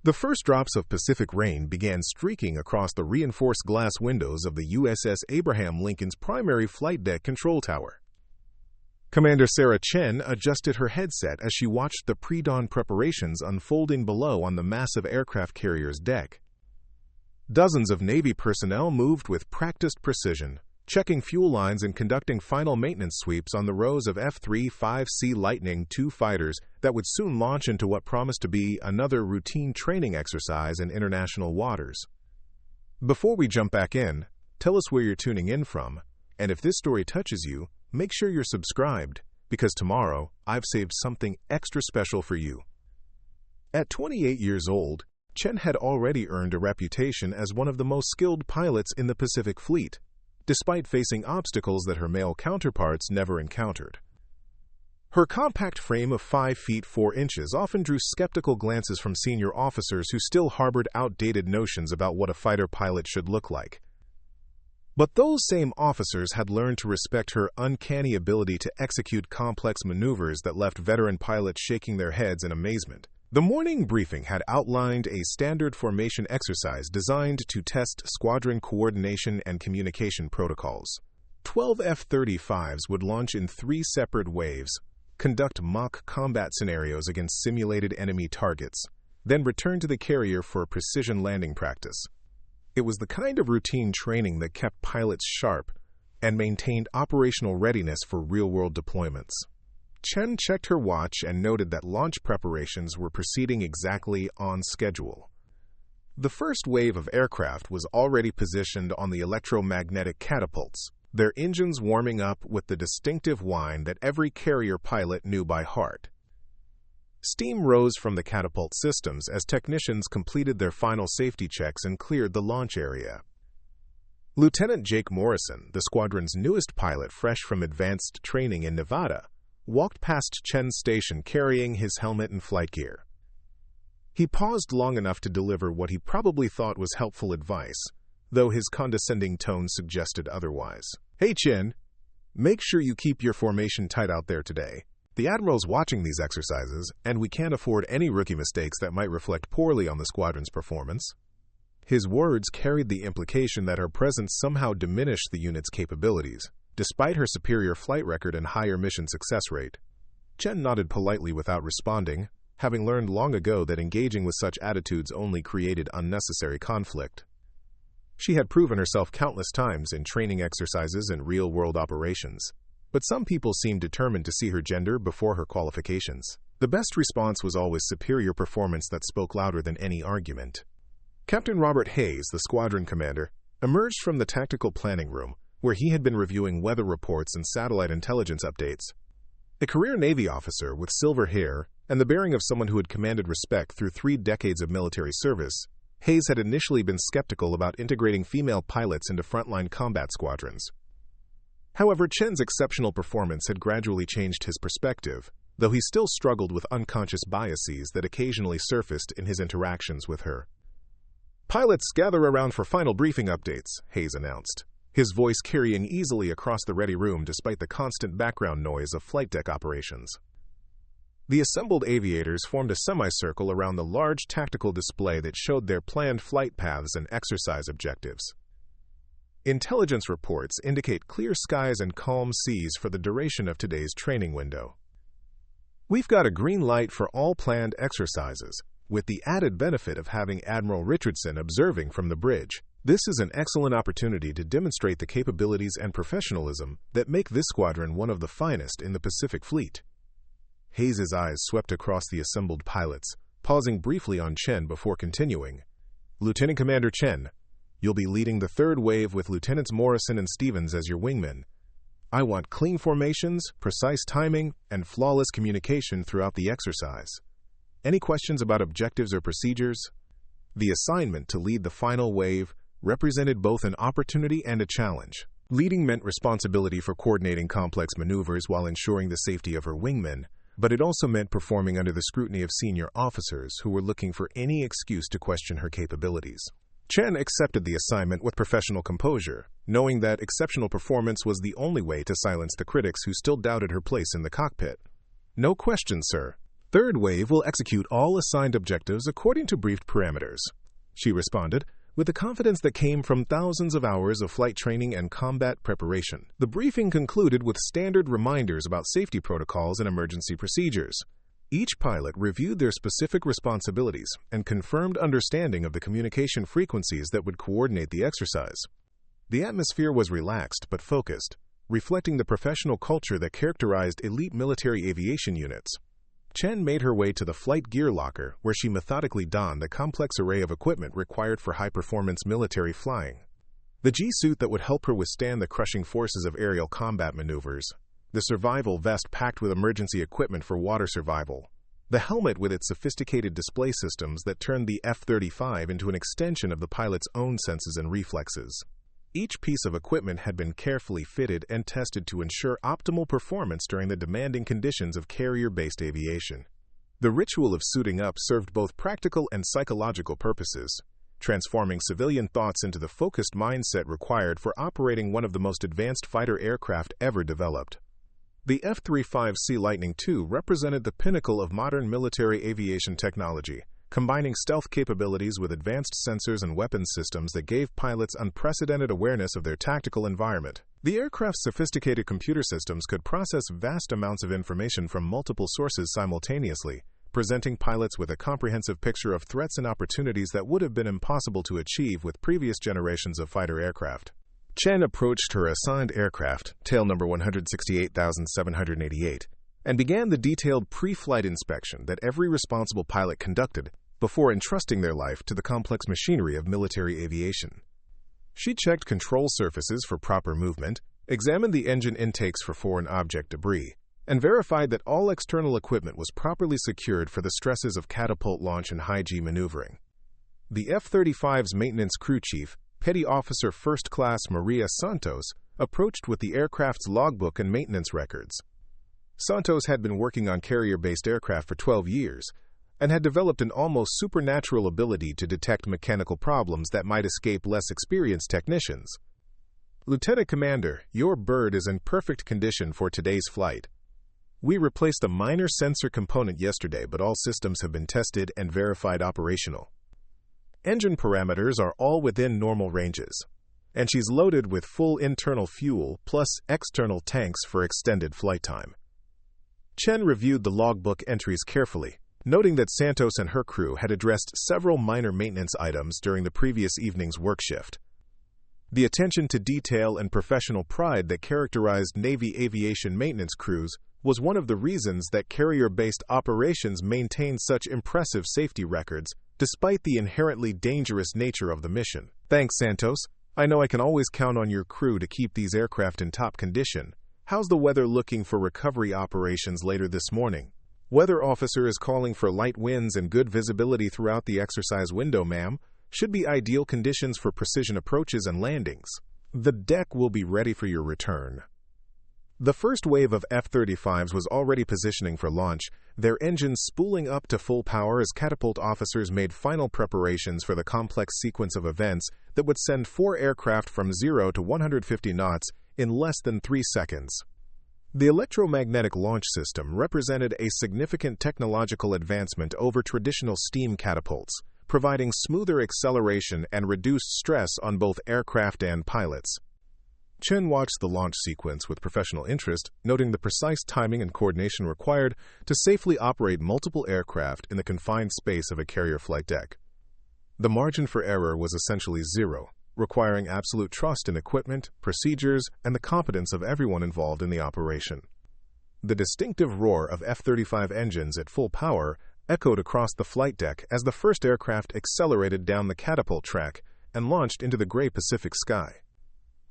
The first drops of Pacific rain began streaking across the reinforced glass windows of the USS Abraham Lincoln's primary flight deck control tower. Commander Sarah Chen adjusted her headset as she watched the pre-dawn preparations unfolding below on the massive aircraft carrier's deck. Dozens of Navy personnel moved with practiced precision, checking fuel lines and conducting final maintenance sweeps on the rows of F-35C Lightning II fighters that would soon launch into what promised to be another routine training exercise in international waters. Before we jump back in, tell us where you're tuning in from, and if this story touches you, make sure you're subscribed, because tomorrow I've saved something extra special for you. At 28 years old, Chen had already earned a reputation as one of the most skilled pilots in the Pacific Fleet, despite facing obstacles that her male counterparts never encountered. Her compact frame of 5 feet 4 inches often drew skeptical glances from senior officers who still harbored outdated notions about what a fighter pilot should look like. But those same officers had learned to respect her uncanny ability to execute complex maneuvers that left veteran pilots shaking their heads in amazement. The morning briefing had outlined a standard formation exercise designed to test squadron coordination and communication protocols. 12 F-35s would launch in 3 separate waves, conduct mock combat scenarios against simulated enemy targets, then return to the carrier for precision landing practice. It was the kind of routine training that kept pilots sharp and maintained operational readiness for real-world deployments. Chen checked her watch and noted that launch preparations were proceeding exactly on schedule. The first wave of aircraft was already positioned on the electromagnetic catapults, their engines warming up with the distinctive whine that every carrier pilot knew by heart. Steam rose from the catapult systems as technicians completed their final safety checks and cleared the launch area. Lieutenant Jake Morrison, the squadron's newest pilot fresh from advanced training in Nevada, walked past Chen's station carrying his helmet and flight gear. He paused long enough to deliver what he probably thought was helpful advice, though his condescending tone suggested otherwise. "Hey, Chen, make sure you keep your formation tight out there today. The Admiral's watching these exercises, and we can't afford any rookie mistakes that might reflect poorly on the squadron's performance." His words carried the implication that her presence somehow diminished the unit's capabilities, despite her superior flight record and higher mission success rate. Chen nodded politely without responding, having learned long ago that engaging with such attitudes only created unnecessary conflict. She had proven herself countless times in training exercises and real-world operations, but some people seemed determined to see her gender before her qualifications. The best response was always superior performance that spoke louder than any argument. Captain Robert Hayes, the squadron commander, emerged from the tactical planning room, where he had been reviewing weather reports and satellite intelligence updates. A career Navy officer with silver hair and the bearing of someone who had commanded respect through 3 decades of military service, Hayes had initially been skeptical about integrating female pilots into frontline combat squadrons. However, Chen's exceptional performance had gradually changed his perspective, though he still struggled with unconscious biases that occasionally surfaced in his interactions with her. "Pilots, gather around for final briefing updates," Hayes announced, his voice carrying easily across the ready room despite the constant background noise of flight deck operations. The assembled aviators formed a semicircle around the large tactical display that showed their planned flight paths and exercise objectives. Intelligence reports indicate clear skies and calm seas for the duration of today's training window. "We've got a green light for all planned exercises, with the added benefit of having Admiral Richardson observing from the bridge. This is an excellent opportunity to demonstrate the capabilities and professionalism that make this squadron one of the finest in the Pacific Fleet." Hayes' eyes swept across the assembled pilots, pausing briefly on Chen before continuing. "Lieutenant Commander Chen, you'll be leading the 3rd wave with Lieutenants Morrison and Stevens as your wingmen. I want clean formations, precise timing, and flawless communication throughout the exercise. Any questions about objectives or procedures?" The assignment to lead the final wave represented both an opportunity and a challenge. Leading meant responsibility for coordinating complex maneuvers while ensuring the safety of her wingmen, but it also meant performing under the scrutiny of senior officers who were looking for any excuse to question her capabilities. Chen accepted the assignment with professional composure, knowing that exceptional performance was the only way to silence the critics who still doubted her place in the cockpit. "No question, sir. Third wave will execute all assigned objectives according to briefed parameters, she responded, with the confidence that came from thousands of hours of flight training and combat preparation. The briefing concluded with standard reminders about safety protocols and emergency procedures. Each pilot reviewed their specific responsibilities and confirmed understanding of the communication frequencies that would coordinate the exercise. The atmosphere was relaxed but focused, reflecting the professional culture that characterized elite military aviation units. Chen made her way to the flight gear locker, where she methodically donned the complex array of equipment required for high-performance military flying. The G-suit that would help her withstand the crushing forces of aerial combat maneuvers, the survival vest packed with emergency equipment for water survival, the helmet with its sophisticated display systems that turned the F-35 into an extension of the pilot's own senses and reflexes. Each piece of equipment had been carefully fitted and tested to ensure optimal performance during the demanding conditions of carrier-based aviation. The ritual of suiting up served both practical and psychological purposes, transforming civilian thoughts into the focused mindset required for operating one of the most advanced fighter aircraft ever developed. The F-35C Lightning II represented the pinnacle of modern military aviation technology, combining stealth capabilities with advanced sensors and weapons systems that gave pilots unprecedented awareness of their tactical environment. The aircraft's sophisticated computer systems could process vast amounts of information from multiple sources simultaneously, presenting pilots with a comprehensive picture of threats and opportunities that would have been impossible to achieve with previous generations of fighter aircraft. Chen approached her assigned aircraft, tail number 168,788, and began the detailed pre-flight inspection that every responsible pilot conducted before entrusting their life to the complex machinery of military aviation. She checked control surfaces for proper movement, examined the engine intakes for foreign object debris, and verified that all external equipment was properly secured for the stresses of catapult launch and high-G maneuvering. The F-35's maintenance crew chief, Petty Officer First Class Maria Santos, approached with the aircraft's logbook and maintenance records. Santos had been working on carrier-based aircraft for 12 years and had developed an almost supernatural ability to detect mechanical problems that might escape less experienced technicians. Lieutenant Commander, your bird is in perfect condition for today's flight. We replaced a minor sensor component yesterday, but all systems have been tested and verified operational. Engine parameters are all within normal ranges, and she's loaded with full internal fuel plus external tanks for extended flight time. Chen reviewed the logbook entries carefully, noting that Santos and her crew had addressed several minor maintenance items during the previous evening's work shift. The attention to detail and professional pride that characterized Navy aviation maintenance crews was one of the reasons that carrier-based operations maintain such impressive safety records despite the inherently dangerous nature of the mission. Thanks, Santos. I know I can always count on your crew to keep these aircraft in top condition. How's the weather looking for recovery operations later this morning? Weather officer is calling for light winds and good visibility throughout the exercise window, ma'am. Should be ideal conditions for precision approaches and landings. The deck will be ready for your return. The first wave of F-35s was already positioning for launch, their engines spooling up to full power as catapult officers made final preparations for the complex sequence of events that would send 4 aircraft from 0 to 150 knots in less than 3 seconds. The electromagnetic launch system represented a significant technological advancement over traditional steam catapults, providing smoother acceleration and reduced stress on both aircraft and pilots. Chen watched the launch sequence with professional interest, noting the precise timing and coordination required to safely operate multiple aircraft in the confined space of a carrier flight deck. The margin for error was essentially zero, requiring absolute trust in equipment, procedures, and the competence of everyone involved in the operation. The distinctive roar of F-35 engines at full power echoed across the flight deck as the first aircraft accelerated down the catapult track and launched into the gray Pacific sky.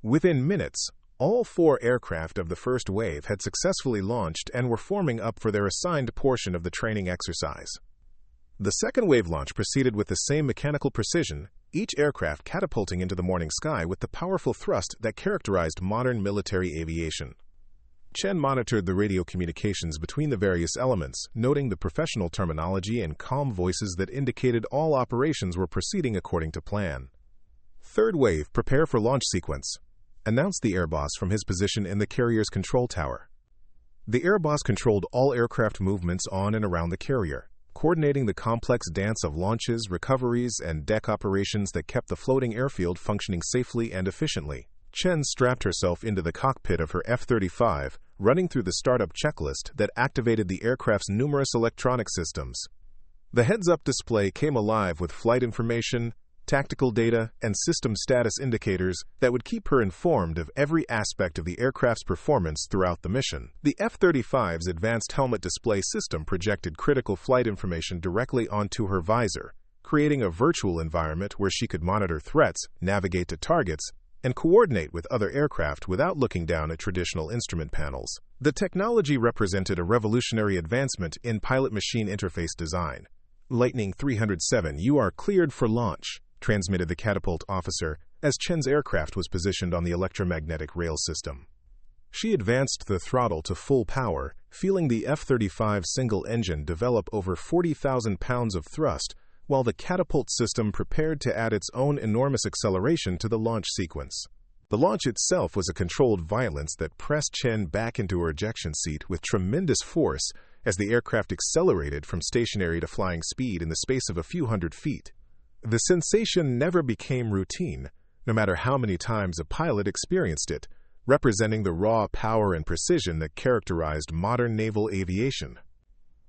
Within minutes, all 4 aircraft of the first wave had successfully launched and were forming up for their assigned portion of the training exercise. The second wave launch proceeded with the same mechanical precision, each aircraft catapulting into the morning sky with the powerful thrust that characterized modern military aviation. Chen monitored the radio communications between the various elements, noting the professional terminology and calm voices that indicated all operations were proceeding according to plan. Third wave, prepare for launch sequence, announced the airboss from his position in the carrier's control tower. The air boss controlled all aircraft movements on and around the carrier, coordinating the complex dance of launches, recoveries, and deck operations that kept the floating airfield functioning safely and efficiently. Chen strapped herself into the cockpit of her F-35, running through the startup checklist that activated the aircraft's numerous electronic systems. The heads-up display came alive with flight information, tactical data, and system status indicators that would keep her informed of every aspect of the aircraft's performance throughout the mission. The F-35's advanced helmet display system projected critical flight information directly onto her visor, creating a virtual environment where she could monitor threats, navigate to targets, and coordinate with other aircraft without looking down at traditional instrument panels. The technology represented a revolutionary advancement in pilot-machine interface design. Lightning 307, you are cleared for launch, transmitted the catapult officer as Chen's aircraft was positioned on the electromagnetic rail system. She advanced the throttle to full power, feeling the F-35 single engine develop over 40,000 pounds of thrust, while the catapult system prepared to add its own enormous acceleration to the launch sequence. The launch itself was a controlled violence that pressed Chen back into her ejection seat with tremendous force as the aircraft accelerated from stationary to flying speed in the space of a few hundred feet. The sensation never became routine, no matter how many times a pilot experienced it, representing the raw power and precision that characterized modern naval aviation.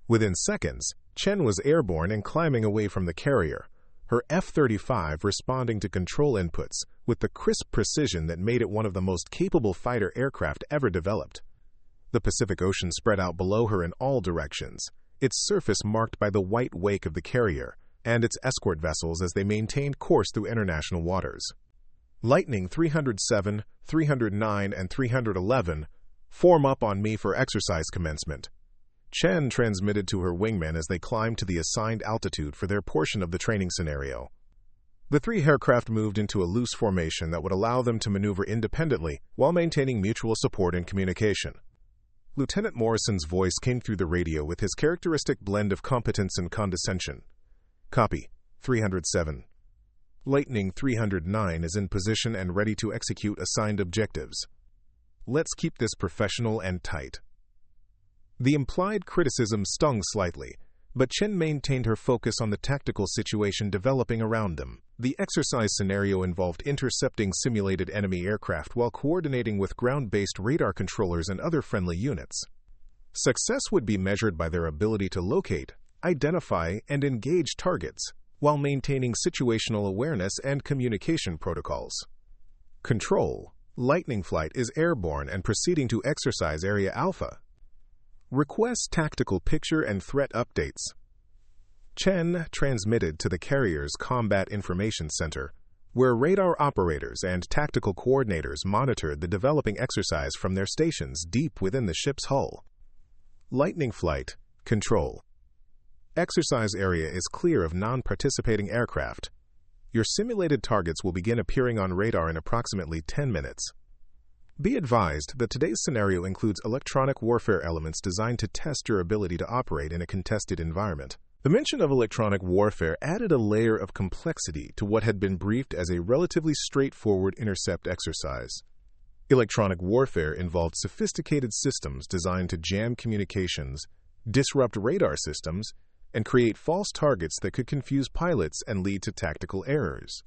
Within seconds, Chen was airborne and climbing away from the carrier, her F-35 responding to control inputs with the crisp precision that made it one of the most capable fighter aircraft ever developed. The Pacific Ocean spread out below her in all directions, its surface marked by the white wake of the carrier and its escort vessels as they maintained course through international waters. Lightning 307, 309, and 311, form up on me for exercise commencement. Chen transmitted to her wingmen as they climbed to the assigned altitude for their portion of the training scenario. The three aircraft moved into a loose formation that would allow them to maneuver independently while maintaining mutual support and communication. Lieutenant Morrison's voice came through the radio with his characteristic blend of competence and condescension. Copy, 307. Lightning 309 is in position and ready to execute assigned objectives. Let's keep this professional and tight. The implied criticism stung slightly, but Chen maintained her focus on the tactical situation developing around them. The exercise scenario involved intercepting simulated enemy aircraft while coordinating with ground-based radar controllers and other friendly units. Success would be measured by their ability to locate, identify, and engage targets, while maintaining situational awareness and communication protocols. Control. Lightning Flight is airborne and proceeding to Exercise Area Alpha. Request tactical picture and threat updates. Chen transmitted to the carrier's Combat Information Center, where radar operators and tactical coordinators monitored the developing exercise from their stations deep within the ship's hull. Lightning Flight. Control. Exercise area is clear of non-participating aircraft. Your simulated targets will begin appearing on radar in approximately 10 minutes. Be advised that today's scenario includes electronic warfare elements designed to test your ability to operate in a contested environment. The mention of electronic warfare added a layer of complexity to what had been briefed as a relatively straightforward intercept exercise. Electronic warfare involved sophisticated systems designed to jam communications, disrupt radar systems, and create false targets that could confuse pilots and lead to tactical errors.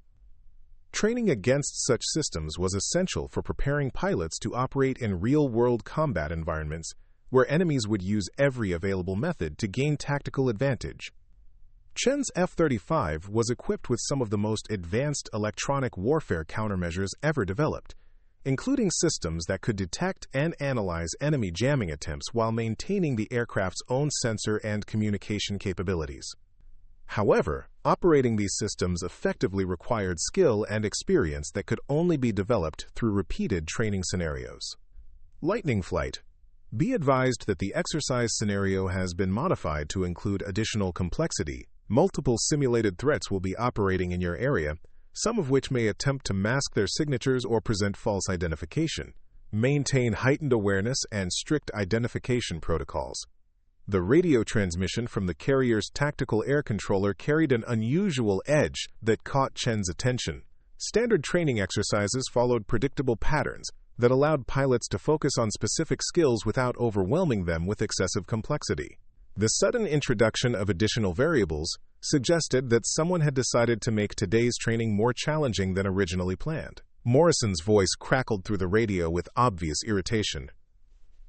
Training against such systems was essential for preparing pilots to operate in real-world combat environments where enemies would use every available method to gain tactical advantage. Chen's F-35 was equipped with some of the most advanced electronic warfare countermeasures ever developed, including systems that could detect and analyze enemy jamming attempts while maintaining the aircraft's own sensor and communication capabilities. However, operating these systems effectively required skill and experience that could only be developed through repeated training scenarios. Lightning Flight. Be advised that the exercise scenario has been modified to include additional complexity. Multiple simulated threats will be operating in your area, some of which may attempt to mask their signatures or present false identification. Maintain heightened awareness and strict identification protocols. The radio transmission from the carrier's tactical air controller carried an unusual edge that caught Chen's attention. Standard training exercises followed predictable patterns, that allowed pilots to focus on specific skills without overwhelming them with excessive complexity. The sudden introduction of additional variables suggested that someone had decided to make today's training more challenging than originally planned. Morrison's voice crackled through the radio with obvious irritation.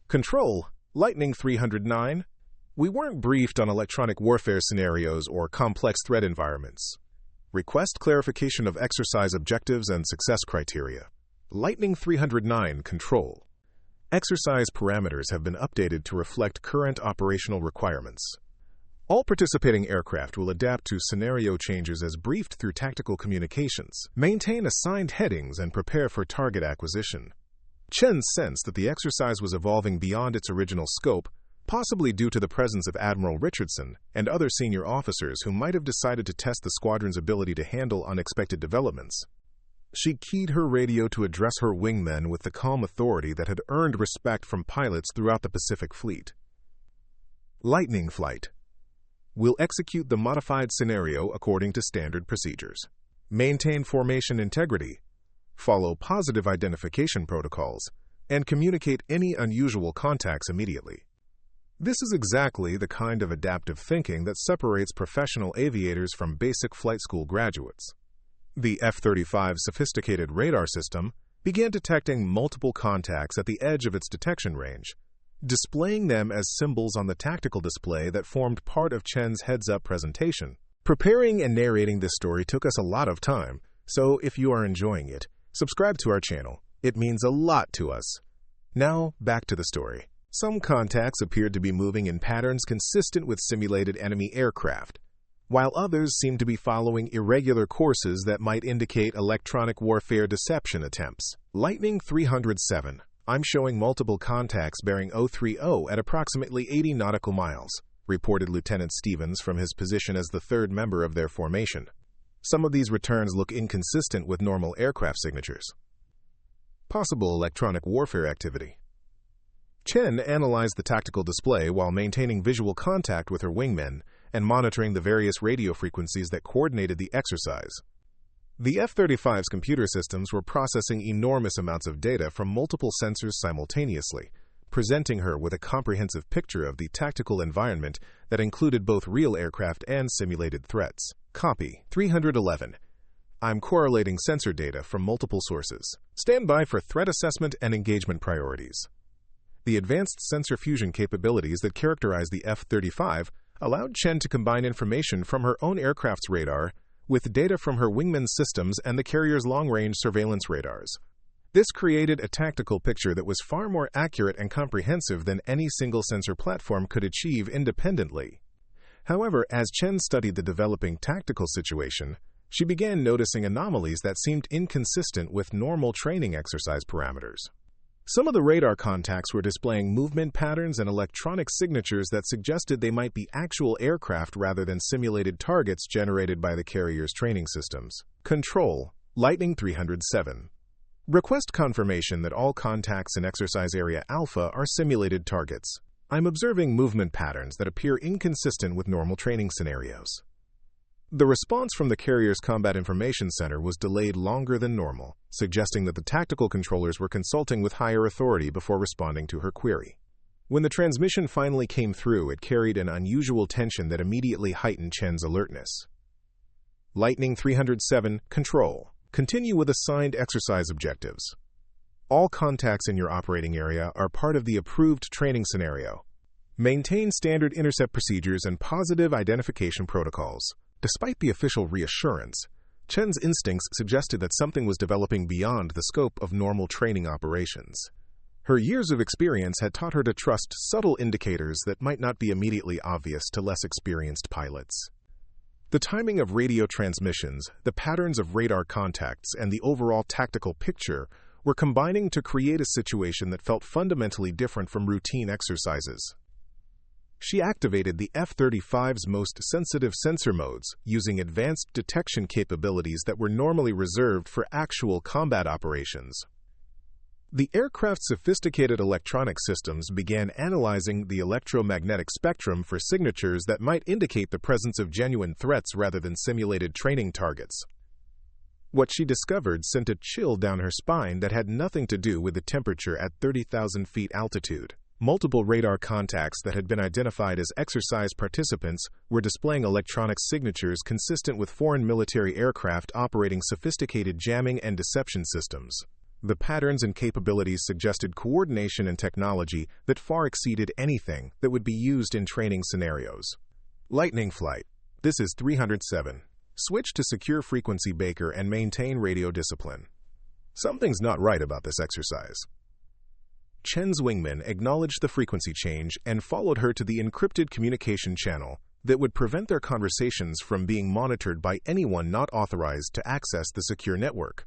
"Control, Lightning 309. We weren't briefed on electronic warfare scenarios or complex threat environments. Request clarification of exercise objectives and success criteria." Lightning 309, Control. Exercise parameters have been updated to reflect current operational requirements. All participating aircraft will adapt to scenario changes as briefed through tactical communications, maintain assigned headings, and prepare for target acquisition. Chen sensed that the exercise was evolving beyond its original scope, possibly due to the presence of Admiral Richardson and other senior officers who might have decided to test the squadron's ability to handle unexpected developments. She keyed her radio to address her wingmen with the calm authority that had earned respect from pilots throughout the Pacific Fleet. Lightning Flight. Will execute the modified scenario according to standard procedures. Maintain formation integrity, follow positive identification protocols, and communicate any unusual contacts immediately. This is exactly the kind of adaptive thinking that separates professional aviators from basic flight school graduates. The F-35's sophisticated radar system began detecting multiple contacts at the edge of its detection range, displaying them as symbols on the tactical display that formed part of Chen's heads-up presentation. Preparing and narrating this story took us a lot of time, so if you are enjoying it, subscribe to our channel. It means a lot to us. Now, back to the story. Some contacts appeared to be moving in patterns consistent with simulated enemy aircraft, while others seemed to be following irregular courses that might indicate electronic warfare deception attempts. Lightning 307. I'm showing multiple contacts bearing 030 at approximately 80 nautical miles, reported Lieutenant Stevens from his position as the third member of their formation. Some of these returns look inconsistent with normal aircraft signatures. Possible electronic warfare activity. Chen analyzed the tactical display while maintaining visual contact with her wingmen and monitoring the various radio frequencies that coordinated the exercise. The F-35's computer systems were processing enormous amounts of data from multiple sensors simultaneously, presenting her with a comprehensive picture of the tactical environment that included both real aircraft and simulated threats. Copy 311. I'm correlating sensor data from multiple sources. Stand by for threat assessment and engagement priorities. The advanced sensor fusion capabilities that characterize the F-35 allowed Chen to combine information from her own aircraft's radar with data from her wingman's systems and the carrier's long-range surveillance radars. This created a tactical picture that was far more accurate and comprehensive than any single sensor platform could achieve independently. However, as Chen studied the developing tactical situation, she began noticing anomalies that seemed inconsistent with normal training exercise parameters. Some of the radar contacts were displaying movement patterns and electronic signatures that suggested they might be actual aircraft rather than simulated targets generated by the carrier's training systems. Control, Lightning 307. Request confirmation that all contacts in Exercise Area Alpha are simulated targets. I'm observing movement patterns that appear inconsistent with normal training scenarios. The response from the carrier's Combat Information Center was delayed longer than normal, suggesting that the tactical controllers were consulting with higher authority before responding to her query. When the transmission finally came through, it carried an unusual tension that immediately heightened Chen's alertness. Lightning 307, Control. Continue with assigned exercise objectives. All contacts in your operating area are part of the approved training scenario. Maintain standard intercept procedures and positive identification protocols. Despite the official reassurance, Chen's instincts suggested that something was developing beyond the scope of normal training operations. Her years of experience had taught her to trust subtle indicators that might not be immediately obvious to less experienced pilots. The timing of radio transmissions, the patterns of radar contacts, and the overall tactical picture were combining to create a situation that felt fundamentally different from routine exercises. She activated the F-35's most sensitive sensor modes, using advanced detection capabilities that were normally reserved for actual combat operations. The aircraft's sophisticated electronic systems began analyzing the electromagnetic spectrum for signatures that might indicate the presence of genuine threats rather than simulated training targets. What she discovered sent a chill down her spine that had nothing to do with the temperature at 30,000 feet altitude. Multiple radar contacts that had been identified as exercise participants were displaying electronic signatures consistent with foreign military aircraft operating sophisticated jamming and deception systems. The patterns and capabilities suggested coordination and technology that far exceeded anything that would be used in training scenarios. Lightning flight. This is 307. Switch to secure frequency Baker and maintain radio discipline. Something's not right about this exercise. Chen's wingman acknowledged the frequency change and followed her to the encrypted communication channel that would prevent their conversations from being monitored by anyone not authorized to access the secure network.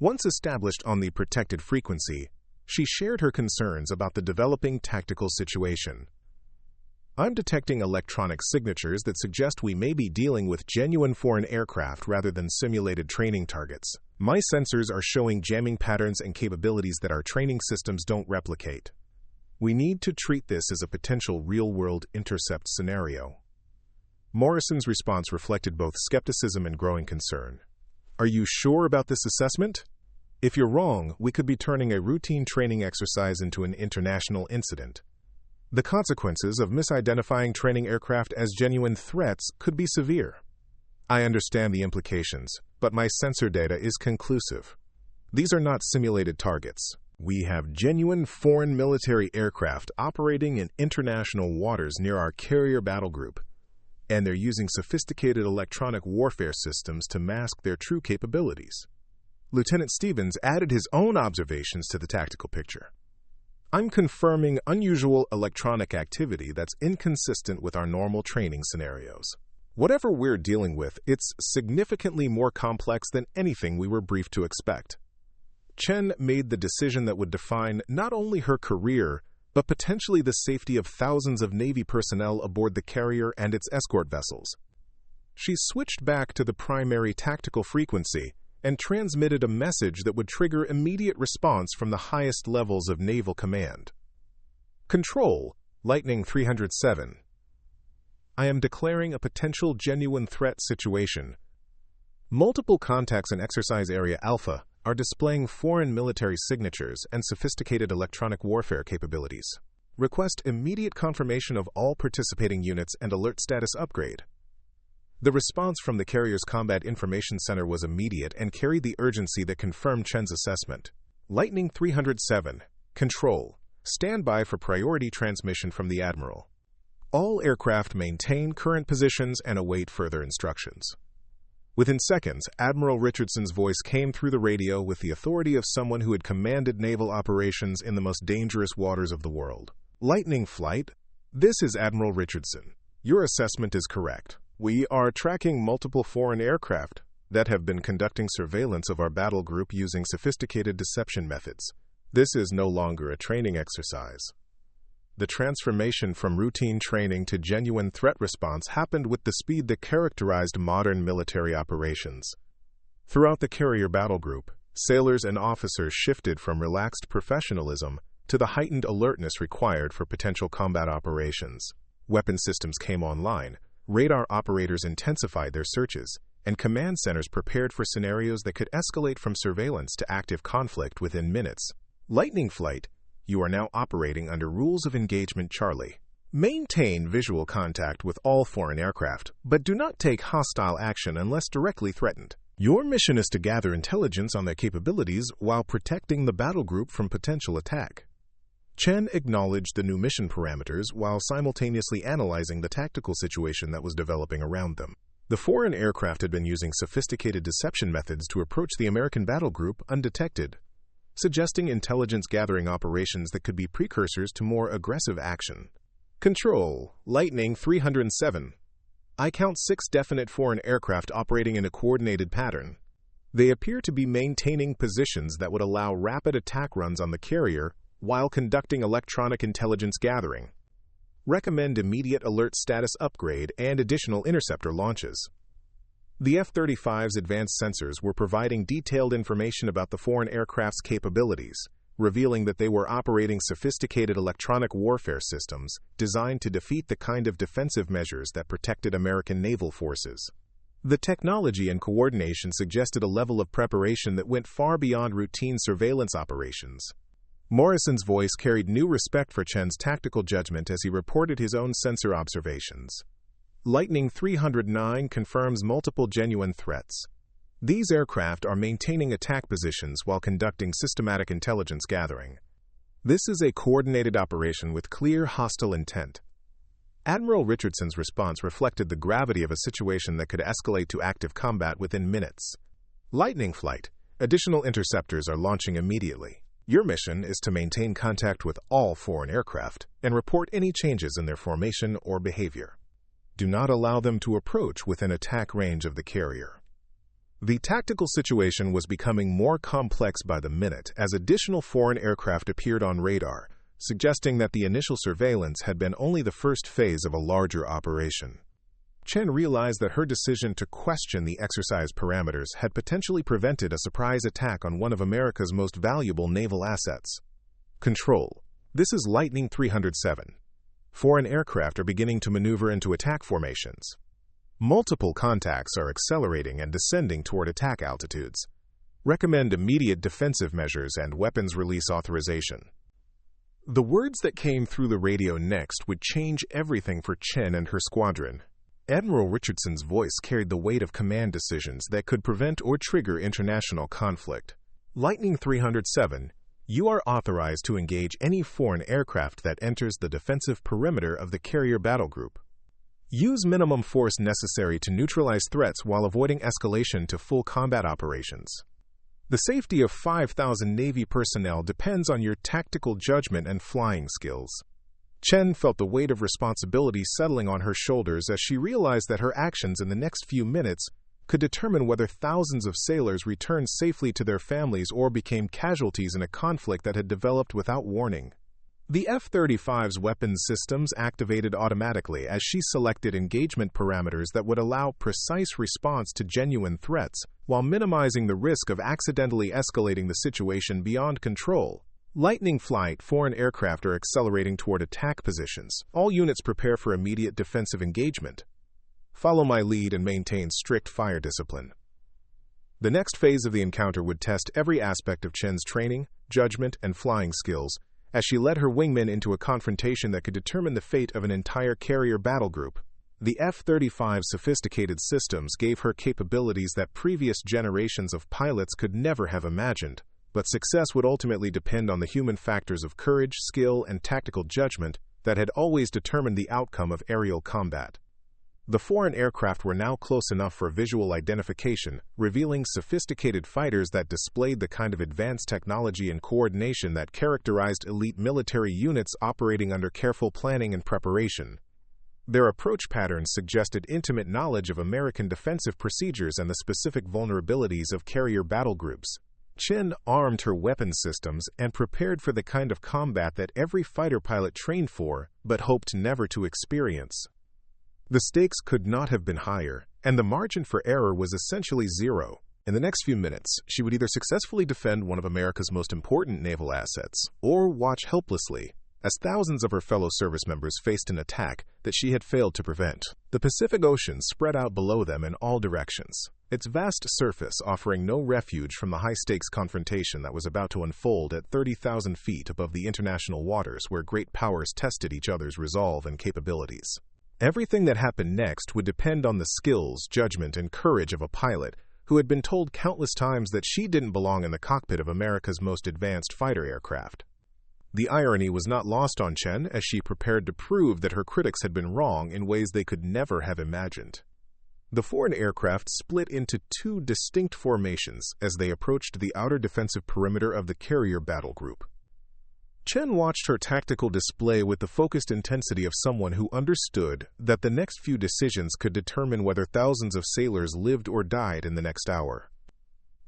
Once established on the protected frequency, she shared her concerns about the developing tactical situation. I'm detecting electronic signatures that suggest we may be dealing with genuine foreign aircraft rather than simulated training targets. My sensors are showing jamming patterns and capabilities that our training systems don't replicate. We need to treat this as a potential real-world intercept scenario. Morrison's response reflected both skepticism and growing concern. Are you sure about this assessment? If you're wrong, we could be turning a routine training exercise into an international incident. The consequences of misidentifying training aircraft as genuine threats could be severe. I understand the implications, but my sensor data is conclusive. These are not simulated targets. We have genuine foreign military aircraft operating in international waters near our carrier battle group, and they're using sophisticated electronic warfare systems to mask their true capabilities. Lieutenant Stevens added his own observations to the tactical picture. I'm confirming unusual electronic activity that's inconsistent with our normal training scenarios. Whatever we're dealing with, it's significantly more complex than anything we were briefed to expect. Chen made the decision that would define not only her career, but potentially the safety of thousands of Navy personnel aboard the carrier and its escort vessels. She switched back to the primary tactical frequency and transmitted a message that would trigger immediate response from the highest levels of naval command. Control, Lightning 307. I am declaring a potential genuine threat situation. Multiple contacts in Exercise Area Alpha are displaying foreign military signatures and sophisticated electronic warfare capabilities. Request immediate confirmation of all participating units and alert status upgrade. The response from the carrier's Combat Information Center was immediate and carried the urgency that confirmed Chen's assessment. Lightning 307. Control. Stand by for priority transmission from the Admiral. All aircraft maintain current positions and await further instructions. Within seconds, Admiral Richardson's voice came through the radio with the authority of someone who had commanded naval operations in the most dangerous waters of the world. Lightning flight. This is Admiral Richardson. Your assessment is correct. We are tracking multiple foreign aircraft that have been conducting surveillance of our battle group using sophisticated deception methods. This is no longer a training exercise. The transformation from routine training to genuine threat response happened with the speed that characterized modern military operations. Throughout the carrier battle group, sailors and officers shifted from relaxed professionalism to the heightened alertness required for potential combat operations. Weapon systems came online, radar operators intensified their searches, and command centers prepared for scenarios that could escalate from surveillance to active conflict within minutes. Lightning flight. You are now operating under Rules of Engagement Charlie. Maintain visual contact with all foreign aircraft, but do not take hostile action unless directly threatened. Your mission is to gather intelligence on their capabilities while protecting the battle group from potential attack. Chen acknowledged the new mission parameters while simultaneously analyzing the tactical situation that was developing around them. The foreign aircraft had been using sophisticated deception methods to approach the American battle group undetected, suggesting intelligence-gathering operations that could be precursors to more aggressive action. Control, Lightning 307. I count 6 definite foreign aircraft operating in a coordinated pattern. They appear to be maintaining positions that would allow rapid attack runs on the carrier while conducting electronic intelligence gathering. Recommend immediate alert status upgrade and additional interceptor launches. The F-35's advanced sensors were providing detailed information about the foreign aircraft's capabilities, revealing that they were operating sophisticated electronic warfare systems designed to defeat the kind of defensive measures that protected American naval forces. The technology and coordination suggested a level of preparation that went far beyond routine surveillance operations. Morrison's voice carried new respect for Chen's tactical judgment as he reported his own sensor observations. Lightning 309 confirms multiple genuine threats. These aircraft are maintaining attack positions while conducting systematic intelligence gathering. This is a coordinated operation with clear hostile intent. Admiral Richardson's response reflected the gravity of a situation that could escalate to active combat within minutes. Lightning Flight. Additional interceptors are launching immediately. Your mission is to maintain contact with all foreign aircraft and report any changes in their formation or behavior. Do not allow them to approach within attack range of the carrier. The tactical situation was becoming more complex by the minute as additional foreign aircraft appeared on radar, suggesting that the initial surveillance had been only the first phase of a larger operation. Chen realized that her decision to question the exercise parameters had potentially prevented a surprise attack on one of America's most valuable naval assets. Control. This is Lightning 307. Foreign aircraft are beginning to maneuver into attack formations. Multiple contacts are accelerating and descending toward attack altitudes. Recommend immediate defensive measures and weapons release authorization. The words that came through the radio next would change everything for Chen and her squadron. Admiral Richardson's voice carried the weight of command decisions that could prevent or trigger international conflict. Lightning 307, you are authorized to engage any foreign aircraft that enters the defensive perimeter of the carrier battle group. Use minimum force necessary to neutralize threats while avoiding escalation to full combat operations. The safety of 5,000 Navy personnel depends on your tactical judgment and flying skills. Chen felt the weight of responsibility settling on her shoulders as she realized that her actions in the next few minutes could determine whether thousands of sailors returned safely to their families or became casualties in a conflict that had developed without warning. The F-35's weapons systems activated automatically as she selected engagement parameters that would allow precise response to genuine threats, while minimizing the risk of accidentally escalating the situation beyond control. Lightning Flight, foreign aircraft are accelerating toward attack positions. All units prepare for immediate defensive engagement. Follow my lead and maintain strict fire discipline. The next phase of the encounter would test every aspect of Chen's training, judgment, and flying skills, as she led her wingmen into a confrontation that could determine the fate of an entire carrier battle group. The F-35's sophisticated systems gave her capabilities that previous generations of pilots could never have imagined, but success would ultimately depend on the human factors of courage, skill, and tactical judgment that had always determined the outcome of aerial combat. The foreign aircraft were now close enough for visual identification, revealing sophisticated fighters that displayed the kind of advanced technology and coordination that characterized elite military units operating under careful planning and preparation. Their approach patterns suggested intimate knowledge of American defensive procedures and the specific vulnerabilities of carrier battle groups. Chen armed her weapons systems and prepared for the kind of combat that every fighter pilot trained for, but hoped never to experience. The stakes could not have been higher, and the margin for error was essentially zero. In the next few minutes, she would either successfully defend one of America's most important naval assets, or watch helplessly as thousands of her fellow service members faced an attack that she had failed to prevent. The Pacific Ocean spread out below them in all directions, its vast surface offering no refuge from the high-stakes confrontation that was about to unfold at 30,000 feet above the international waters where great powers tested each other's resolve and capabilities. Everything that happened next would depend on the skills, judgment, and courage of a pilot who had been told countless times that she didn't belong in the cockpit of America's most advanced fighter aircraft. The irony was not lost on Chen as she prepared to prove that her critics had been wrong in ways they could never have imagined. The foreign aircraft split into two distinct formations as they approached the outer defensive perimeter of the carrier battle group. Chen watched her tactical display with the focused intensity of someone who understood that the next few decisions could determine whether thousands of sailors lived or died in the next hour.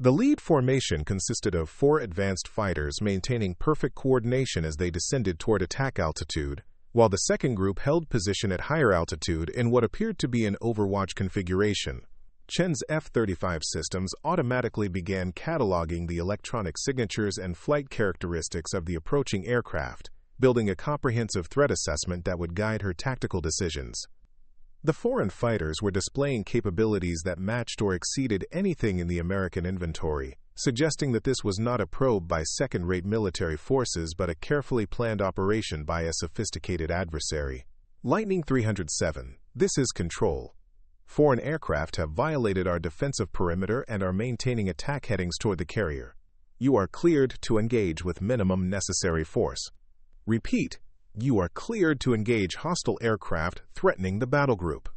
The lead formation consisted of 4 advanced fighters maintaining perfect coordination as they descended toward attack altitude, while the second group held position at higher altitude in what appeared to be an Overwatch configuration. Chen's F-35 systems automatically began cataloging the electronic signatures and flight characteristics of the approaching aircraft, building a comprehensive threat assessment that would guide her tactical decisions. The foreign fighters were displaying capabilities that matched or exceeded anything in the American inventory, suggesting that this was not a probe by second-rate military forces but a carefully planned operation by a sophisticated adversary. Lightning 307. This is control. Foreign aircraft have violated our defensive perimeter and are maintaining attack headings toward the carrier. You are cleared to engage with minimum necessary force. Repeat. You are cleared to engage hostile aircraft threatening the battle group.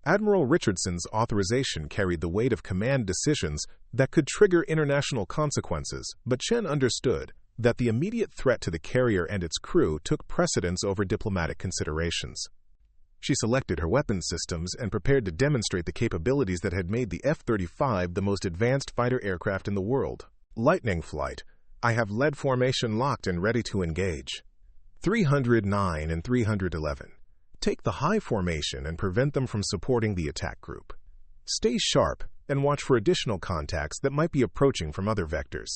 Admiral Richardson's authorization carried the weight of command decisions that could trigger international consequences, but Chen understood that the immediate threat to the carrier and its crew took precedence over diplomatic considerations. She selected her weapons systems and prepared to demonstrate the capabilities that had made the F-35 the most advanced fighter aircraft in the world. Lightning flight. I have lead formation locked and ready to engage. 309 and 311. Take the high formation and prevent them from supporting the attack group. Stay sharp and watch for additional contacts that might be approaching from other vectors.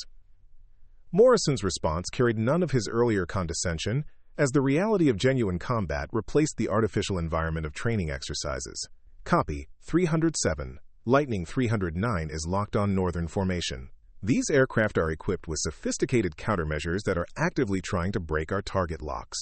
Morrison's response carried none of his earlier condescension, as the reality of genuine combat replaced the artificial environment of training exercises. Copy. 307. Lightning 309 is locked on northern formation. These aircraft are equipped with sophisticated countermeasures that are actively trying to break our target locks.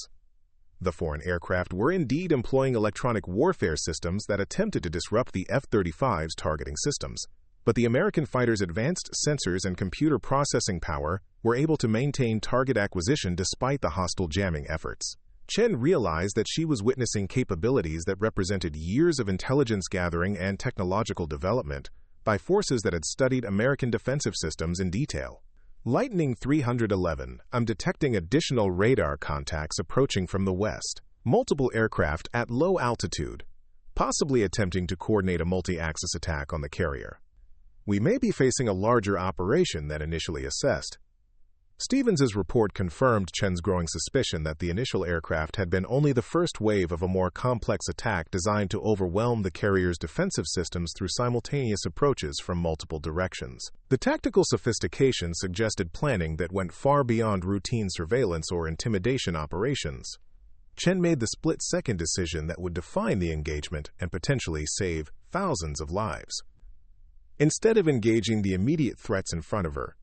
The foreign aircraft were indeed employing electronic warfare systems that attempted to disrupt the F-35's targeting systems, but the American fighters' advanced sensors and computer processing power were able to maintain target acquisition despite the hostile jamming efforts. Chen realized that she was witnessing capabilities that represented years of intelligence gathering and technological development by forces that had studied American defensive systems in detail. Lightning 311. I'm detecting additional radar contacts approaching from the west. Multiple aircraft at low altitude, possibly attempting to coordinate a multi-axis attack on the carrier. We may be facing a larger operation than initially assessed. Stevens's report confirmed Chen's growing suspicion that the initial aircraft had been only the first wave of a more complex attack designed to overwhelm the carrier's defensive systems through simultaneous approaches from multiple directions. The tactical sophistication suggested planning that went far beyond routine surveillance or intimidation operations. Chen made the split-second decision that would define the engagement and potentially save thousands of lives. Instead of engaging the immediate threats in front of her,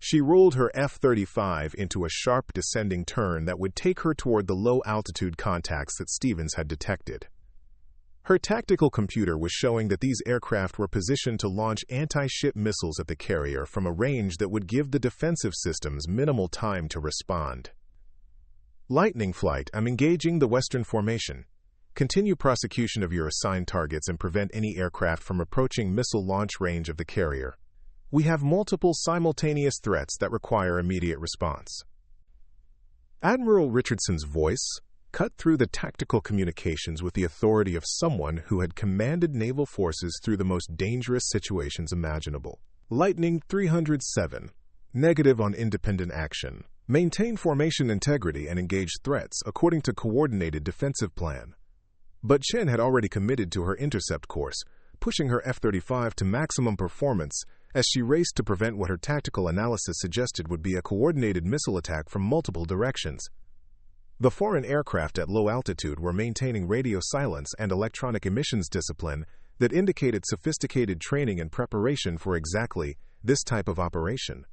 she rolled her F-35 into a sharp descending turn that would take her toward the low-altitude contacts that Stevens had detected. Her tactical computer was showing that these aircraft were positioned to launch anti-ship missiles at the carrier from a range that would give the defensive systems minimal time to respond. Lightning flight. I'm engaging the western formation. Continue prosecution of your assigned targets and prevent any aircraft from approaching missile launch range of the carrier. We have multiple simultaneous threats that require immediate response. Admiral Richardson's voice cut through the tactical communications with the authority of someone who had commanded naval forces through the most dangerous situations imaginable. Lightning 307. Negative on independent action. Maintain formation integrity and engage threats according to coordinated defensive plan. But Chen had already committed to her intercept course, pushing her F-35 to maximum performance as she raced to prevent what her tactical analysis suggested would be a coordinated missile attack from multiple directions. The foreign aircraft at low altitude were maintaining radio silence and electronic emissions discipline that indicated sophisticated training and preparation for exactly this type of operation.